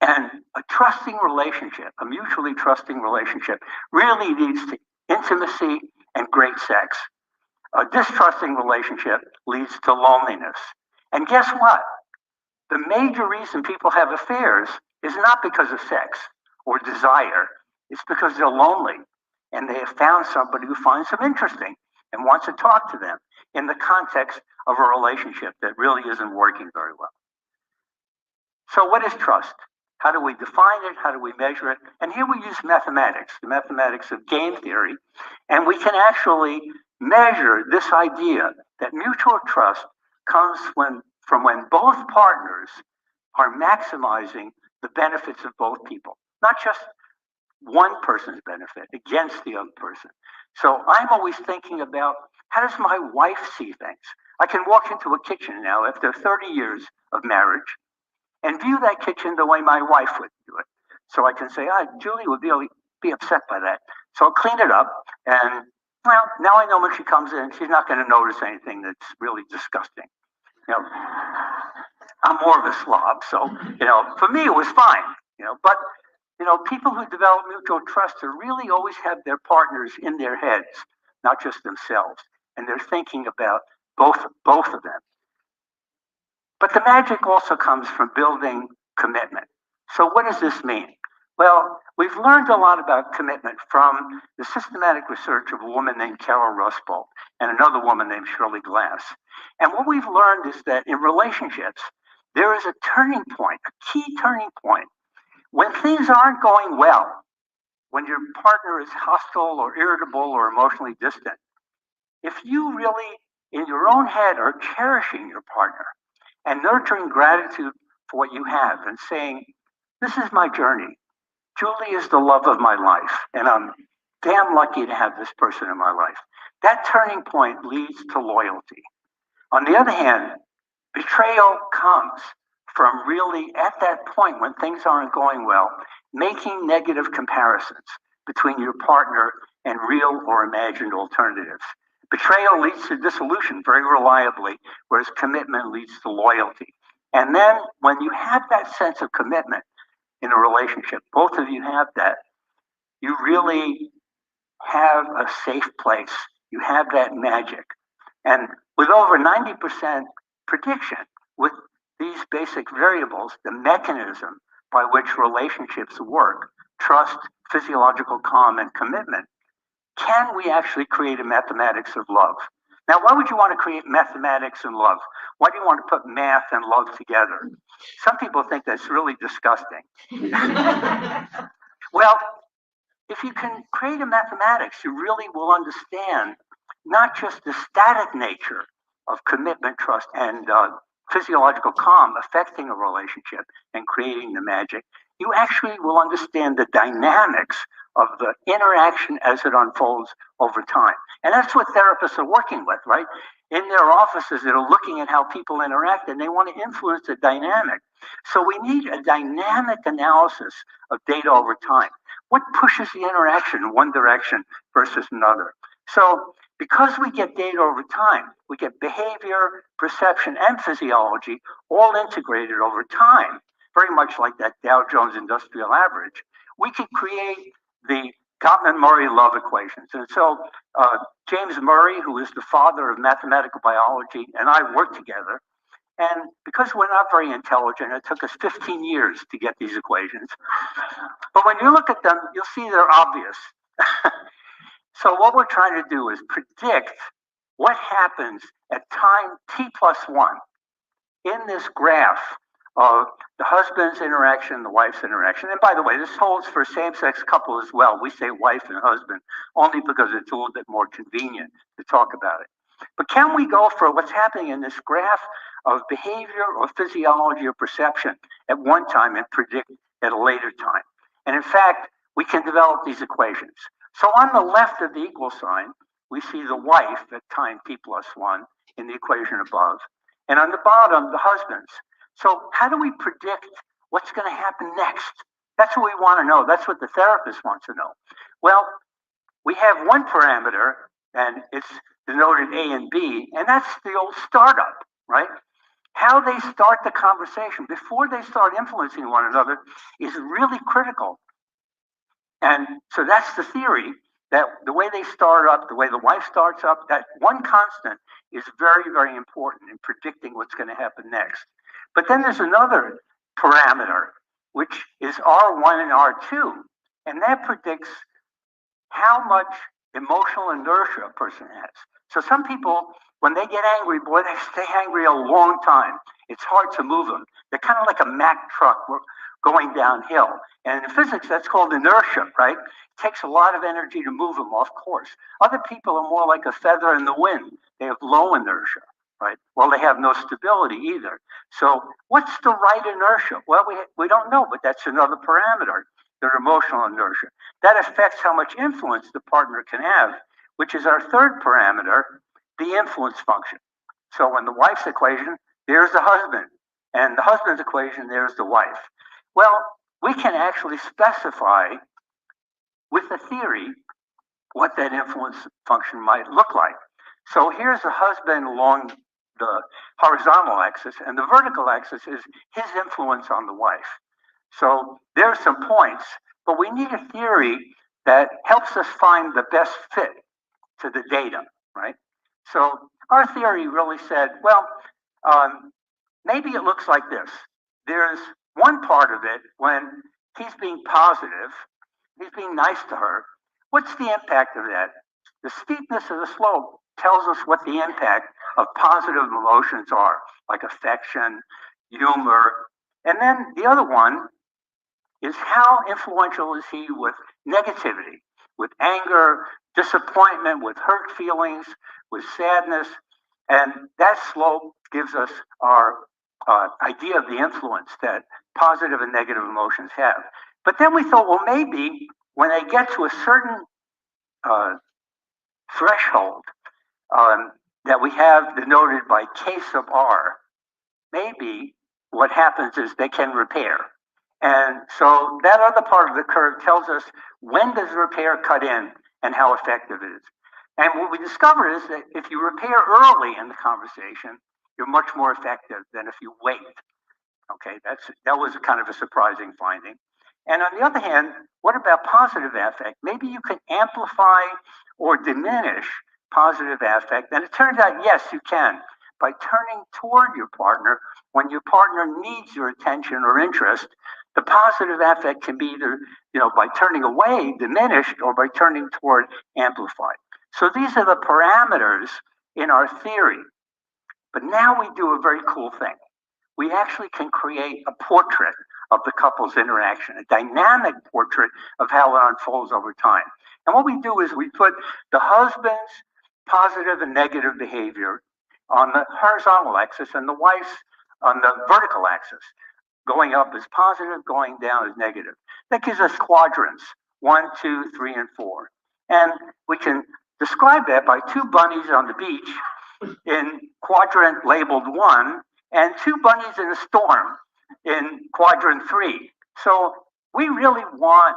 And a trusting relationship, a mutually trusting relationship, really leads to intimacy and great sex. A distrusting relationship leads to loneliness. And guess what? The major reason people have affairs is not because of sex or desire. It's because they're lonely and they have found somebody who finds them interesting. and wants to talk to them in the context of a relationship that really isn't working very well. So what is trust? How do we define it? How do we measure it? And here we use mathematics, the mathematics of game theory, and we can actually measure this idea that mutual trust comes from when both partners are maximizing the benefits of both people, not just one person's benefit against the other person. So I'm always thinking about, how does my wife see things? I can walk into a kitchen now after 30 years of marriage and view that kitchen the way my wife would view it. So I can say, Julie would be upset by that. So I'll clean it up, and well, now I know when she comes in, she's not going to notice anything that's really disgusting. You know, I'm more of a slob, so for me it was fine. But people who develop mutual trust are really always have their partners in their heads, not just themselves, and they're thinking about both of them. But the magic also comes from building commitment. So what does this mean? Well, we've learned a lot about commitment from the systematic research of a woman named Carol Rustbolt and another woman named Shirley Glass. And what we've learned is that in relationships, there is a turning point, a key turning point. When things aren't going well, when your partner is hostile or irritable or emotionally distant, if you really, in your own head, are cherishing your partner and nurturing gratitude for what you have and saying, this is my journey. Julie is the love of my life, and I'm damn lucky to have this person in my life. That turning point leads to loyalty. On the other hand, betrayal comes from really at that point when things aren't going well, making negative comparisons between your partner and real or imagined alternatives. Betrayal leads to dissolution very reliably, whereas commitment leads to loyalty. And then when you have that sense of commitment in a relationship, both of you have that, you really have a safe place. You have that magic. And with over 90% prediction, with these basic variables, the mechanism by which relationships work, trust, physiological calm, and commitment, can we actually create a mathematics of love? Now, why would you want to create mathematics and love? Why do you want to put math and love together? Some people think that's really disgusting. Well, if you can create a mathematics, you really will understand not just the static nature of commitment, trust, and physiological calm affecting a relationship and creating the magic. You actually will understand the dynamics of the interaction as it unfolds over time. And that's what therapists are working with, right? In their offices, they're looking at how people interact and they want to influence the dynamic. So we need a dynamic analysis of data over time. What pushes the interaction in one direction versus another? So because we get data over time, we get behavior, perception, and physiology all integrated over time, very much like that Dow Jones Industrial Average. We can create the Gottman-Murray love equations. And so James Murray, who is the father of mathematical biology, and I worked together. And because we're not very intelligent, it took us 15 years to get these equations. But when you look at them, you'll see they're obvious. So what we're trying to do is predict what happens at time t+1 in this graph of the husband's interaction, the wife's interaction. And by the way, this holds for same-sex couple as well. We say wife and husband only because it's a little bit more convenient to talk about it. But can we go for what's happening in this graph of behavior or physiology or perception at one time and predict at a later time? And in fact, we can develop these equations. So on the left of the equal sign, we see the wife at time t+1 in the equation above. And on the bottom, the husbands. So how do we predict what's going to happen next? That's what we want to know. That's what the therapist wants to know. Well, we have one parameter, and it's denoted A and B, and that's the old startup, right? How they start the conversation before they start influencing one another is really critical. And so that's the theory, that the way they start up, the way the wife starts up, that one constant is very, very important in predicting what's going to happen next. But then there's another parameter, which is R1 and R2, and that predicts how much emotional inertia a person has. So some people, when they get angry, boy, they stay angry a long time. It's hard to move them. They're kind of like a Mack truck going downhill. And in physics, that's called inertia, right? It takes a lot of energy to move them off course. Other people are more like a feather in the wind. They have low inertia, right? Well, they have no stability either. So what's the right inertia? Well, we don't know, but that's another parameter, their emotional inertia. That affects how much influence the partner can have, which is our third parameter, the influence function. So in the wife's equation, there's the husband. And the husband's equation, there's the wife. Well, we can actually specify with a theory what that influence function might look like. So here's the husband along the horizontal axis, and the vertical axis is his influence on the wife. So there's some points, but we need a theory that helps us find the best fit to the data, right? So our theory really said, well, maybe it looks like this. There's one part of it when he's being positive, he's being nice to her. What's the impact of that? The steepness of the slope tells us what the impact of positive emotions are, like affection, humor. And then the other one is how influential is he with negativity, with anger, disappointment, with hurt feelings, with sadness. And that slope gives us our idea of the influence that positive and negative emotions have. But then we thought, well, maybe when they get to a certain threshold that we have denoted by K sub R, maybe what happens is they can repair. And so that other part of the curve tells us when does repair cut in and how effective it is. And what we discovered is that if you repair early in the conversation, you're much more effective than if you wait. Okay, that was kind of a surprising finding. And on the other hand, what about positive affect? Maybe you can amplify or diminish positive affect. And it turns out, yes, you can. By turning toward your partner, when your partner needs your attention or interest, the positive affect can be either, by turning away, diminished, or by turning toward, amplified. So these are the parameters in our theory. But now we do a very cool thing. We actually can create a portrait of the couple's interaction, a dynamic portrait of how it unfolds over time. And what we do is we put the husband's positive and negative behavior on the horizontal axis and the wife's on the vertical axis. Going up is positive, going down is negative. That gives us quadrants, 1, 2, 3, and 4. And we can describe that by two bunnies on the beach in quadrant labeled 1 and two bunnies in a storm in quadrant 3. So we really want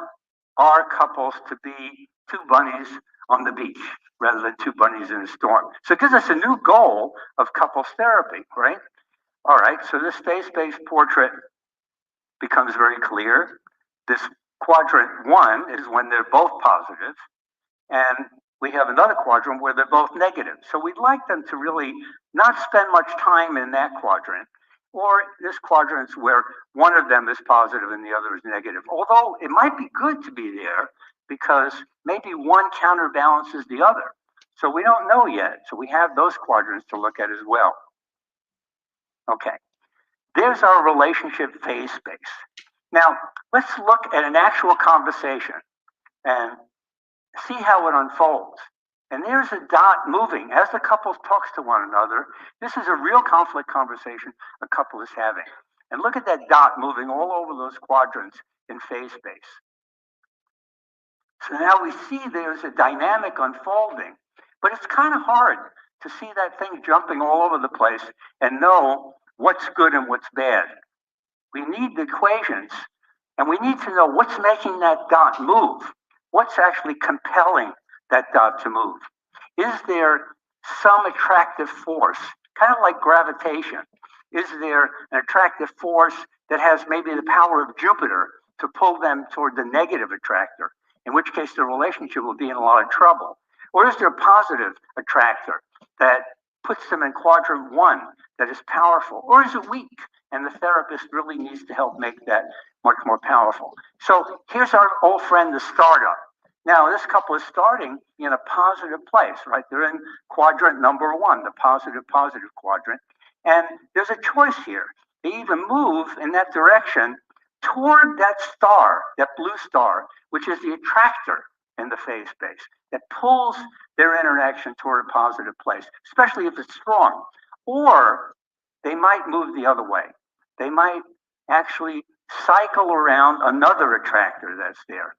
our couples to be two bunnies on the beach rather than two bunnies in a storm. So it gives us a new goal of couples therapy, right? All right, so this face-based portrait becomes very clear. This quadrant 1 is when they're both positive, and we have another quadrant where they're both negative. So we'd like them to really not spend much time in that quadrant, or this quadrant's where one of them is positive and the other is negative. Although it might be good to be there because maybe one counterbalances the other. So we don't know yet. So we have those quadrants to look at as well. Okay, there's our relationship phase space. Now, let's look at an actual conversation and see how it unfolds. And there's a dot moving as the couple talks to one another. This is a real conflict conversation a couple is having. And look at that dot moving all over those quadrants in phase space. So now we see there's a dynamic unfolding, but it's kind of hard to see that thing jumping all over the place and know what's good and what's bad. We need the equations, and we need to know what's making that dot move. What's actually compelling that dot to move? Is there some attractive force, kind of like gravitation? Is there an attractive force that has maybe the power of Jupiter to pull them toward the negative attractor, in which case the relationship will be in a lot of trouble? Or is there a positive attractor that puts them in quadrant 1 that is powerful? Or is it weak and the therapist really needs to help make that much more powerful? So here's our old friend, the startup. Now, this couple is starting in a positive place, right? They're in quadrant number one, the positive quadrant. And there's a choice here. They even move in that direction toward that star, that blue star, which is the attractor in the phase space that pulls their interaction toward a positive place, especially if it's strong. Or they might move the other way. They might actually cycle around another attractor that's there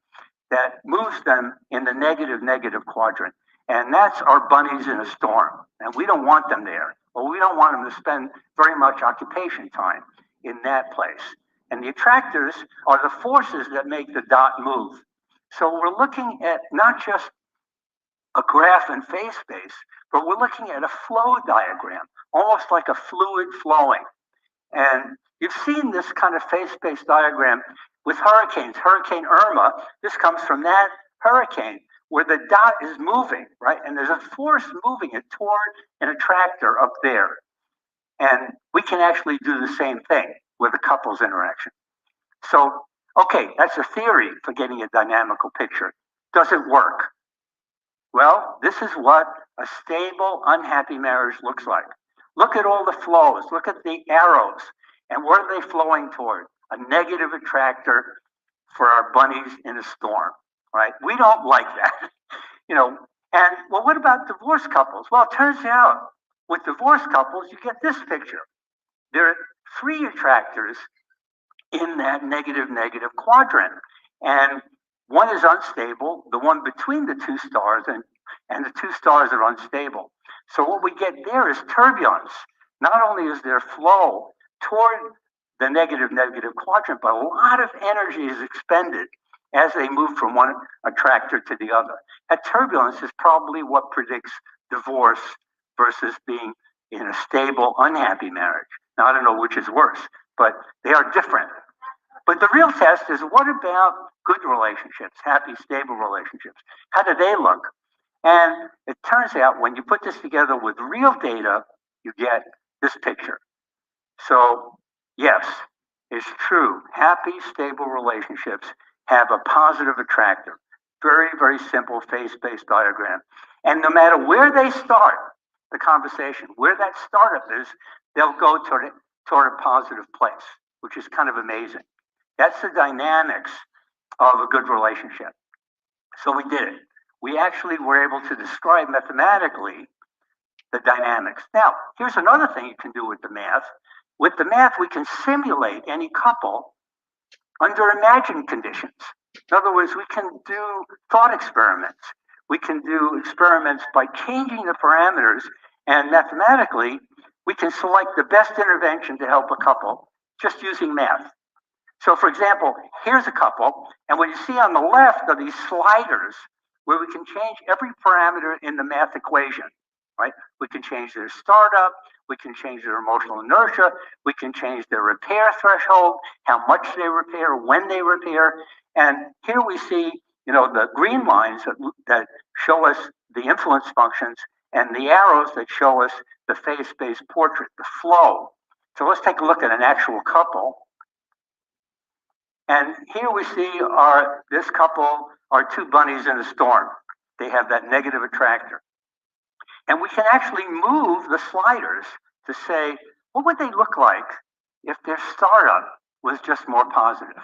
that moves them in the negative quadrant. And that's our bunnies in a storm. And we don't want them there. Or we don't want them to spend very much occupation time in that place. And the attractors are the forces that make the dot move. So we're looking at not just a graph in phase space, but we're looking at a flow diagram, almost like a fluid flowing. And you've seen this kind of phase space diagram with hurricanes. Hurricane Irma, this comes from that hurricane where the dot is moving, right? And there's a force moving it toward an attractor up there. And we can actually do the same thing with a couples interaction. So, okay, that's a theory for getting a dynamical picture. Does it work? Well, this is what a stable, unhappy marriage looks like. Look at all the flows. Look at the arrows. And what are they flowing toward? A negative attractor for our bunnies in a storm, right? We don't like that, you know. And well, what about divorced couples? Well, it turns out with divorced couples, you get this picture. There are three attractors in that negative quadrant. And one is unstable, the one between the two stars, and the two stars are unstable. So what we get there is turbulence. Not only is there flow toward the negative quadrant, but a lot of energy is expended as they move from one attractor to the other. That turbulence is probably what predicts divorce versus being in a stable, unhappy marriage. Now, I don't know which is worse, but they are different. But the real test is, what about good relationships, happy, stable relationships? How do they look? And it turns out when you put this together with real data, you get this picture. So, yes, it's true. Happy, stable relationships have a positive attractor. Very, very simple phase-space diagram. And no matter where they start the conversation, where that startup is, they'll go toward a positive place, which is kind of amazing. That's the dynamics of a good relationship. So we did it. We actually were able to describe mathematically the dynamics. Now, here's another thing you can do with the math. With the math, we can simulate any couple under imagined conditions. In other words, we can do thought experiments. We can do experiments by changing the parameters, and mathematically, we can select the best intervention to help a couple just using math. So for example, here's a couple, and what you see on the left are these sliders where we can change every parameter in the math equation, right? We can change their startup, we can change their emotional inertia, we can change their repair threshold, how much they repair, when they repair. And here we see, you know, the green lines that show us the influence functions and the arrows that show us the phase space portrait, the flow. So let's take a look at an actual couple. And here we see this couple are two bunnies in a storm. They have that negative attractor. And we can actually move the sliders to say, what would they look like if their startup was just more positive?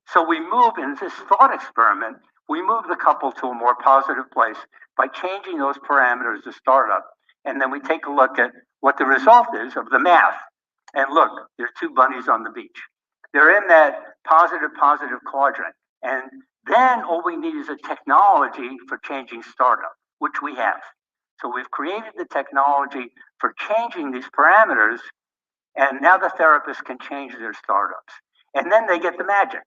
So we move in this thought experiment, we move the couple to a more positive place by changing those parameters to startup. And then we take a look at what the result is of the math. And look, there are two bunnies on the beach. They're in that positive quadrant. And then all we need is a technology for changing startup, which we have. So we've created the technology for changing these parameters, and now the therapist can change their startups. And then they get the magic.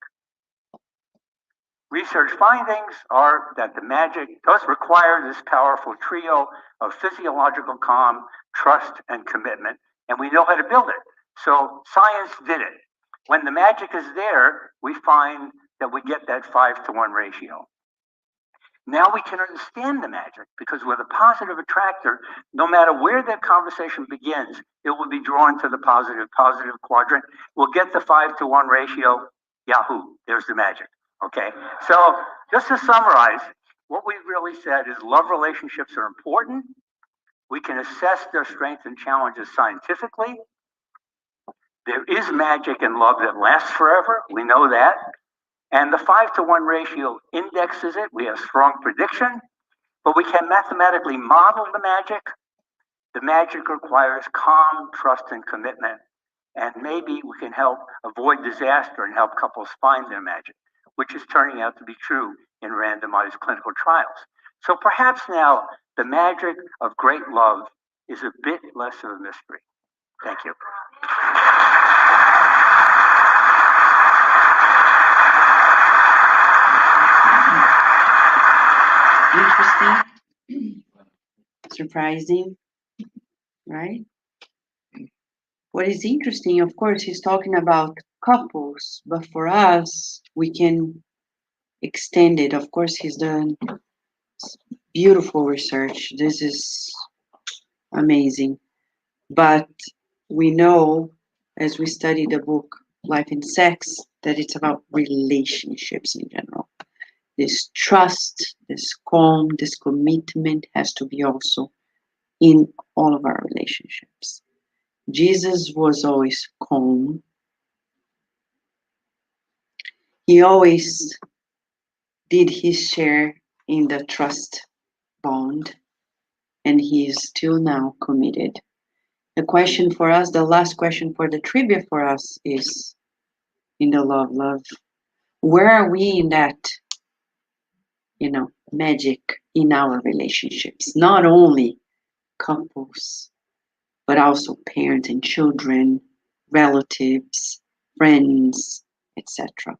Research findings are that the magic does require this powerful trio of physiological calm, trust, and commitment, and we know how to build it. So science did it. When the magic is there, we find that we get that 5-to-1 ratio. Now we can understand the magic, because with a positive attractor, no matter where that conversation begins, it will be drawn to the positive quadrant. We'll get the 5-to-1 ratio. Yahoo, there's the magic. Okay, so just to summarize, What we've really said is love relationships are important. We can assess their strengths and challenges scientifically. There is magic in love that lasts forever. We know that. And the 5-to-1 ratio indexes it. We have strong prediction, but we can mathematically model the magic. The magic requires calm, trust, and commitment. And maybe we can help avoid disaster and help couples find their magic, which is turning out to be true in randomized clinical trials. So perhaps now the magic of great love is a bit less of a mystery. Thank you. Interesting, surprising, right? What is interesting, of course, he's talking about couples, but for us, we can extend it. Of course, he's done beautiful research. This is amazing. But we know, as we study the book Life and Sex, that it's about relationships in general. This trust, this calm, this commitment has to be also in all of our relationships. Jesus was always calm. He always did his share in the trust bond, and he is still now committed. The question for us, the last question for the trivia for us is in the love. Where are we in that, magic in our relationships? Not only couples, but also parents and children, relatives, friends, etc.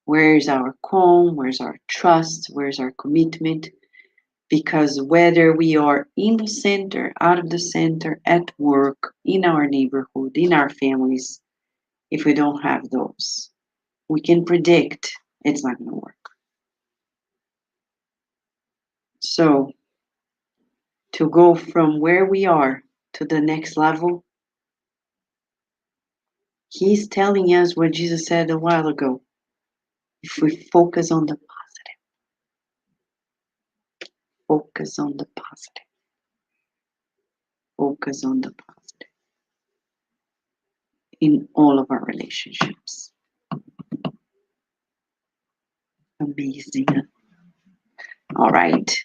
Where's our calm? Where's our trust? Where's our commitment? Because whether we are in the center, out of the center, at work, in our neighborhood, in our families, if we don't have those, we can predict it's not going to work. So, to go from where we are to the next level, he's telling us what Jesus said a while ago. If we focus on the positive, focus on the positive, focus on the positive in all of our relationships. Amazing. All right.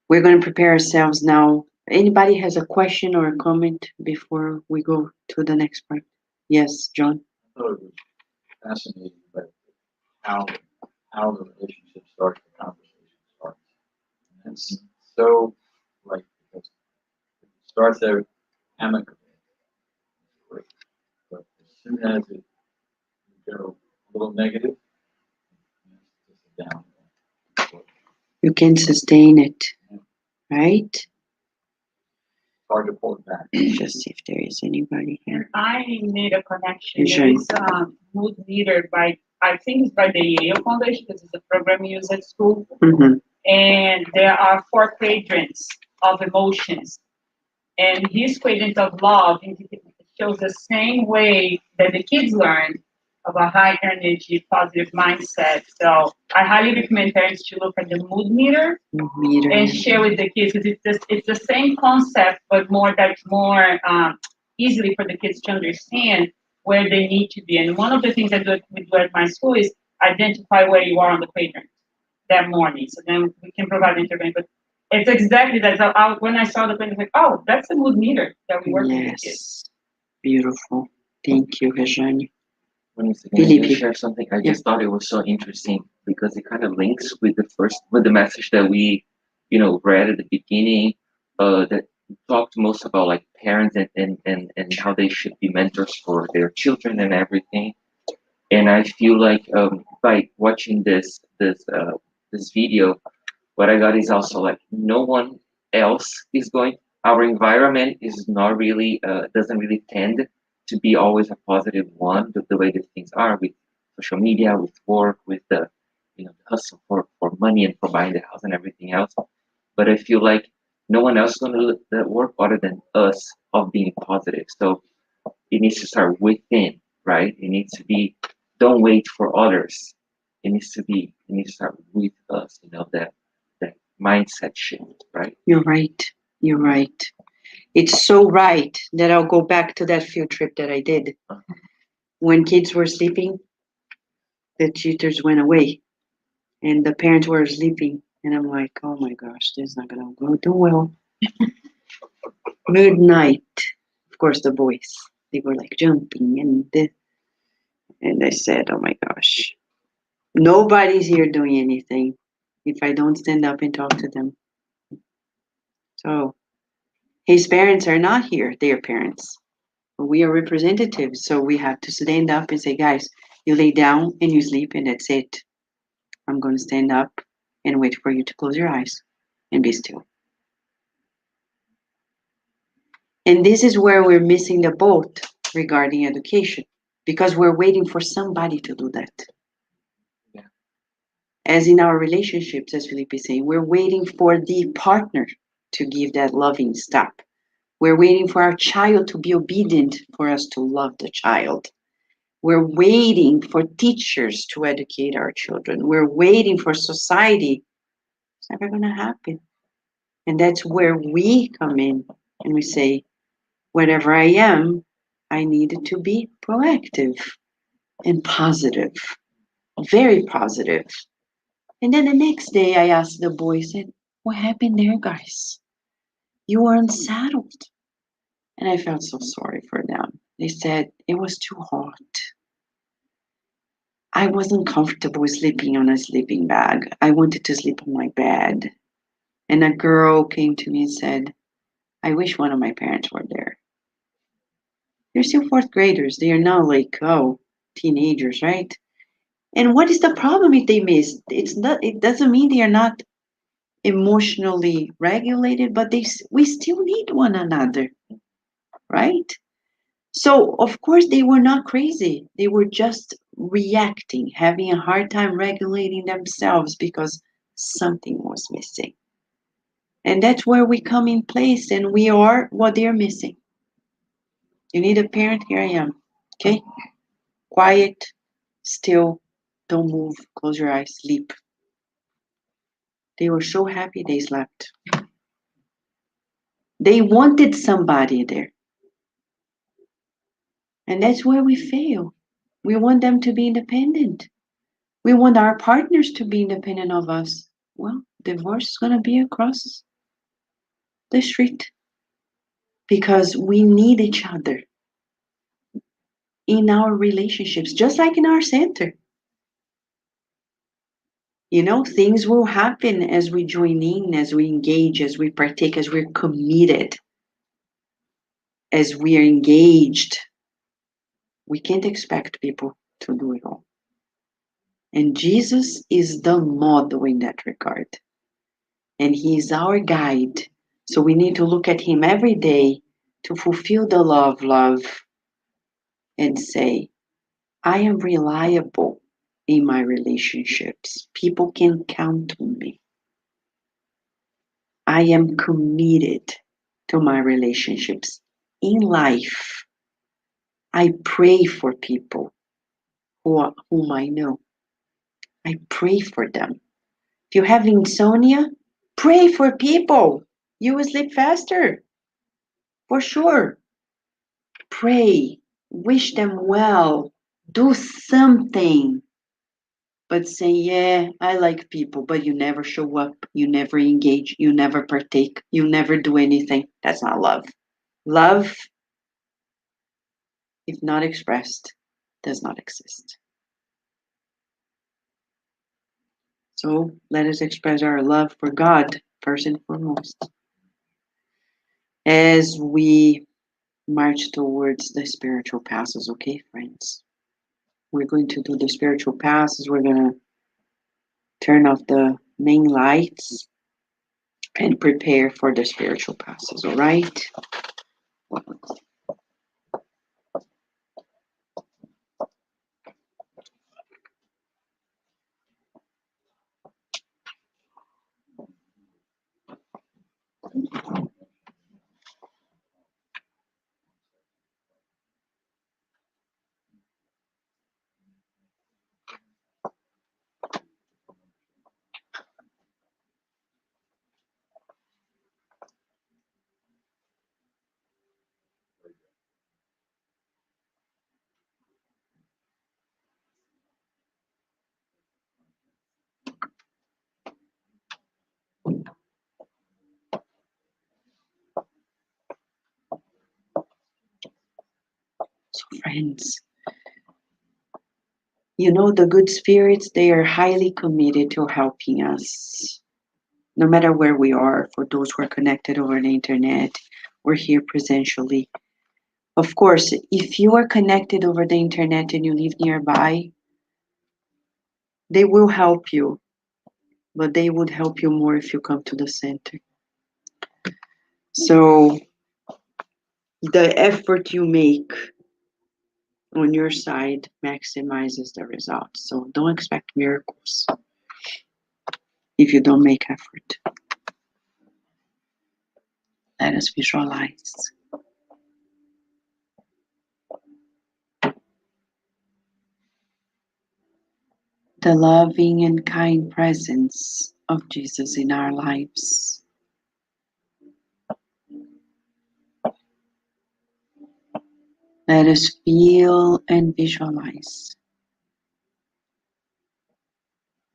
We're going to prepare ourselves now. Anybody has a question or a comment before we go to the next part? Yes, John. I thought it was fascinating, but how the relationship starts, the conversation starts. And that's so right, because it starts out amicably, great. But as soon as it go a little negative, it's just a down. You can sustain it, right? Hard to pull it back. Just see if there is anybody here. I made a connection. Sure. There is a mood meter by, I think it's by the Yale Foundation, because it's a program used at school. Mm-hmm. And there are 4 quadrants of emotions. And his quadrant of love shows the same way that the kids learn of a high energy, positive mindset. So I highly recommend parents to look at the mood meter and share with the kids, because it's the same concept, but more easily for the kids to understand where they need to be. And one of the things that we do at my school is identify where you are on the quadrant that morning. So then we can provide intervention. But it's exactly that. When I saw the quadrant, I was like, oh, that's a mood meter that we work with the kids. Beautiful. Thank you, Rejane. Can I share something? I just thought it was so interesting because it kind of links with the message that we, read at the beginning, that talked most about like parents and how they should be mentors for their children and everything. And I feel like by watching this video, what I got is also like no one else is going. Our environment is not really doesn't really tend to be always a positive one, the way that things are with social media, with work, with the the hustle for money and for buying the house and everything else. But I feel like no one else is going to do that work other than us of being positive. So it needs to start within, right? It needs to be, don't wait for others. It needs to start with us, that mindset shift, right? You're right. You're right. It's so right that I'll go back to that field trip that I did. When kids were sleeping, the tutors went away and the parents were sleeping. And I'm like, oh my gosh, this is not going to go too well. Good night. Of course, the boys, they were like jumping and I said, oh my gosh, nobody's here doing anything if I don't stand up and talk to them. So his parents are not here, their parents. We are representatives, so we have to stand up and say, guys, you lay down and you sleep, and that's it. I'm going to stand up and wait for you to close your eyes and be still. And this is where we're missing the boat regarding education, because we're waiting for somebody to do that. Yeah. As in our relationships, as Felipe is saying, we're waiting for the partner to give that loving stop. We're waiting for our child to be obedient for us to love the child. We're waiting for teachers to educate our children. We're waiting for society. It's never going to happen. And that's where we come in and we say, whatever I am, I needed to be proactive and positive, very positive. And then the next day I asked the boys, said, what happened there, guys? You were unsettled. And I felt so sorry for them. They said, it was too hot. I wasn't comfortable sleeping on a sleeping bag. I wanted to sleep on my bed. And a girl came to me and said, I wish one of my parents were there. They're still fourth graders. They are now like, oh, teenagers, right? And what is the problem if they miss? It's not, it doesn't mean they are not emotionally regulated, but we still need one another, right? So, of course, they were not crazy. They were just reacting, having a hard time regulating themselves because something was missing. And that's where we come in place and we are what they're missing. You need a parent? Here I am. Okay? Quiet, still, don't move, close your eyes, sleep. They were so happy they slept. They wanted somebody there. And that's where we fail. We want them to be independent. We want our partners to be independent of us. Well, divorce is going to be across the street because we need each other in our relationships, just like in our center. You know, things will happen as we join in, as we engage, as we partake, as we're committed, as we are engaged. We can't expect people to do it all. And Jesus is the model in that regard. And he is our guide. So we need to look at him every day to fulfill the law of love and say, I am reliable in my relationships. People can count on me. I am committed to my relationships in life. I pray for people whom I know. I pray for them. If you have insomnia, pray for people. You will sleep faster, for sure. Pray, wish them well, do something. But say, yeah, I like people, but you never show up, you never engage, you never partake, you never do anything. That's not love. Love, if not expressed, does not exist. So let us express our love for God first and foremost as we march towards the spiritual passes, okay, friends? We're going to do the spiritual passes. We're going to turn off the main lights and prepare for the spiritual passes, all right? So friends, you know, the good spirits, they are highly committed to helping us, no matter where we are. For those who are connected over the internet, we're here presentially. Of course, if you are connected over the internet and you live nearby, they will help you, but they would help you more if you come to the center. So the effort you make on your side maximizes the results. So don't expect miracles if you don't make effort. Let us visualize the loving and kind presence of Jesus in our lives. Let us feel and visualize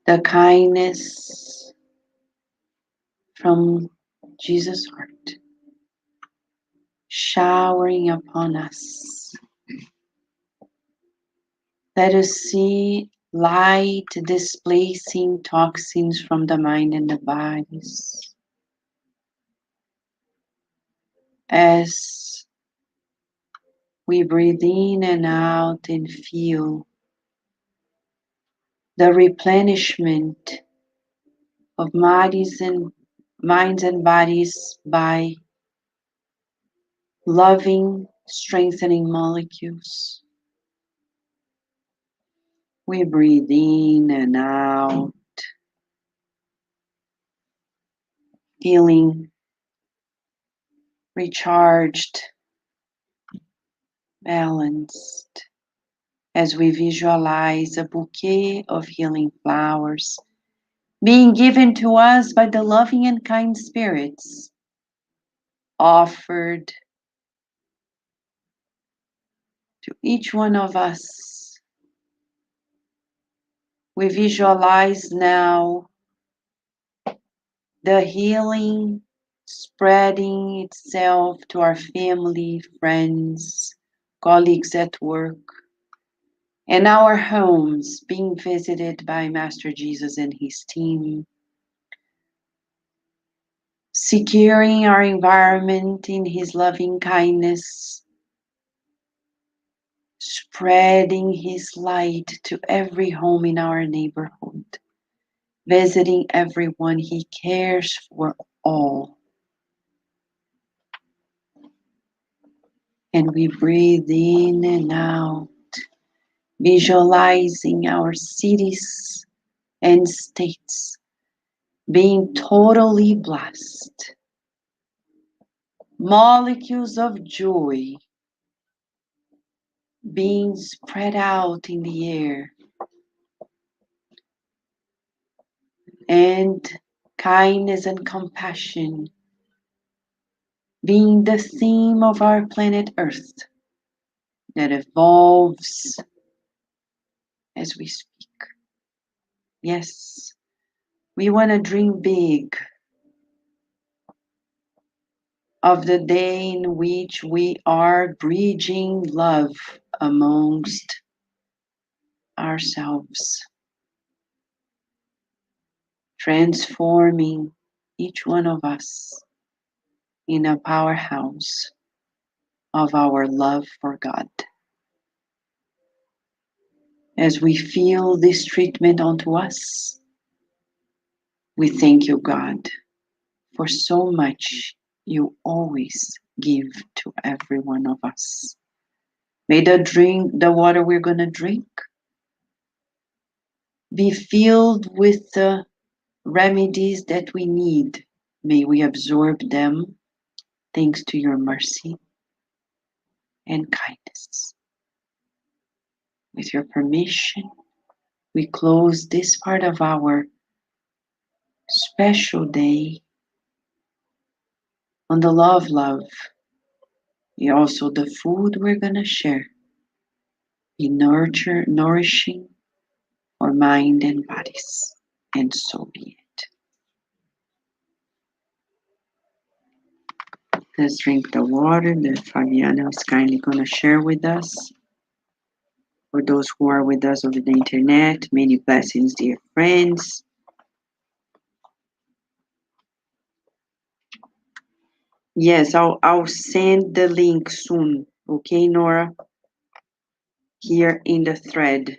the kindness from Jesus' heart showering upon us. Let us see light displacing toxins from the mind and the bodies as we breathe in and out and feel the replenishment of minds and bodies by loving, strengthening molecules. We breathe in and out, feeling recharged, balanced, as we visualize a bouquet of healing flowers being given to us by the loving and kind spirits, offered to each one of us. We visualize now the healing spreading itself to our family, friends, colleagues at work, and our homes being visited by Master Jesus and his team, securing our environment in his loving kindness, spreading his light to every home in our neighborhood, visiting everyone. He cares for all. And we breathe in and out, visualizing our cities and states being totally blessed. Molecules of joy being spread out in the air, and kindness and compassion being the theme of our planet Earth that evolves as we speak. Yes, we want to dream big of the day in which we are bridging love amongst ourselves, transforming each one of us in a powerhouse of our love for God. As we feel this treatment onto us, we thank you, God, for so much you always give to every one of us. May the water we're going to drink, be filled with the remedies that we need. May we absorb them thanks to your mercy and kindness. With your permission, we close this part of our special day on the love. And also the food we're going to share be nourishing for mind and bodies. And so be it. Let's drink the water that Fabiana is kindly going to share with us. For those who are with us over the internet, many blessings, dear friends. Yes, I'll send the link soon. Okay, Nora? Here in the thread.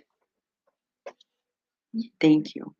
Thank you.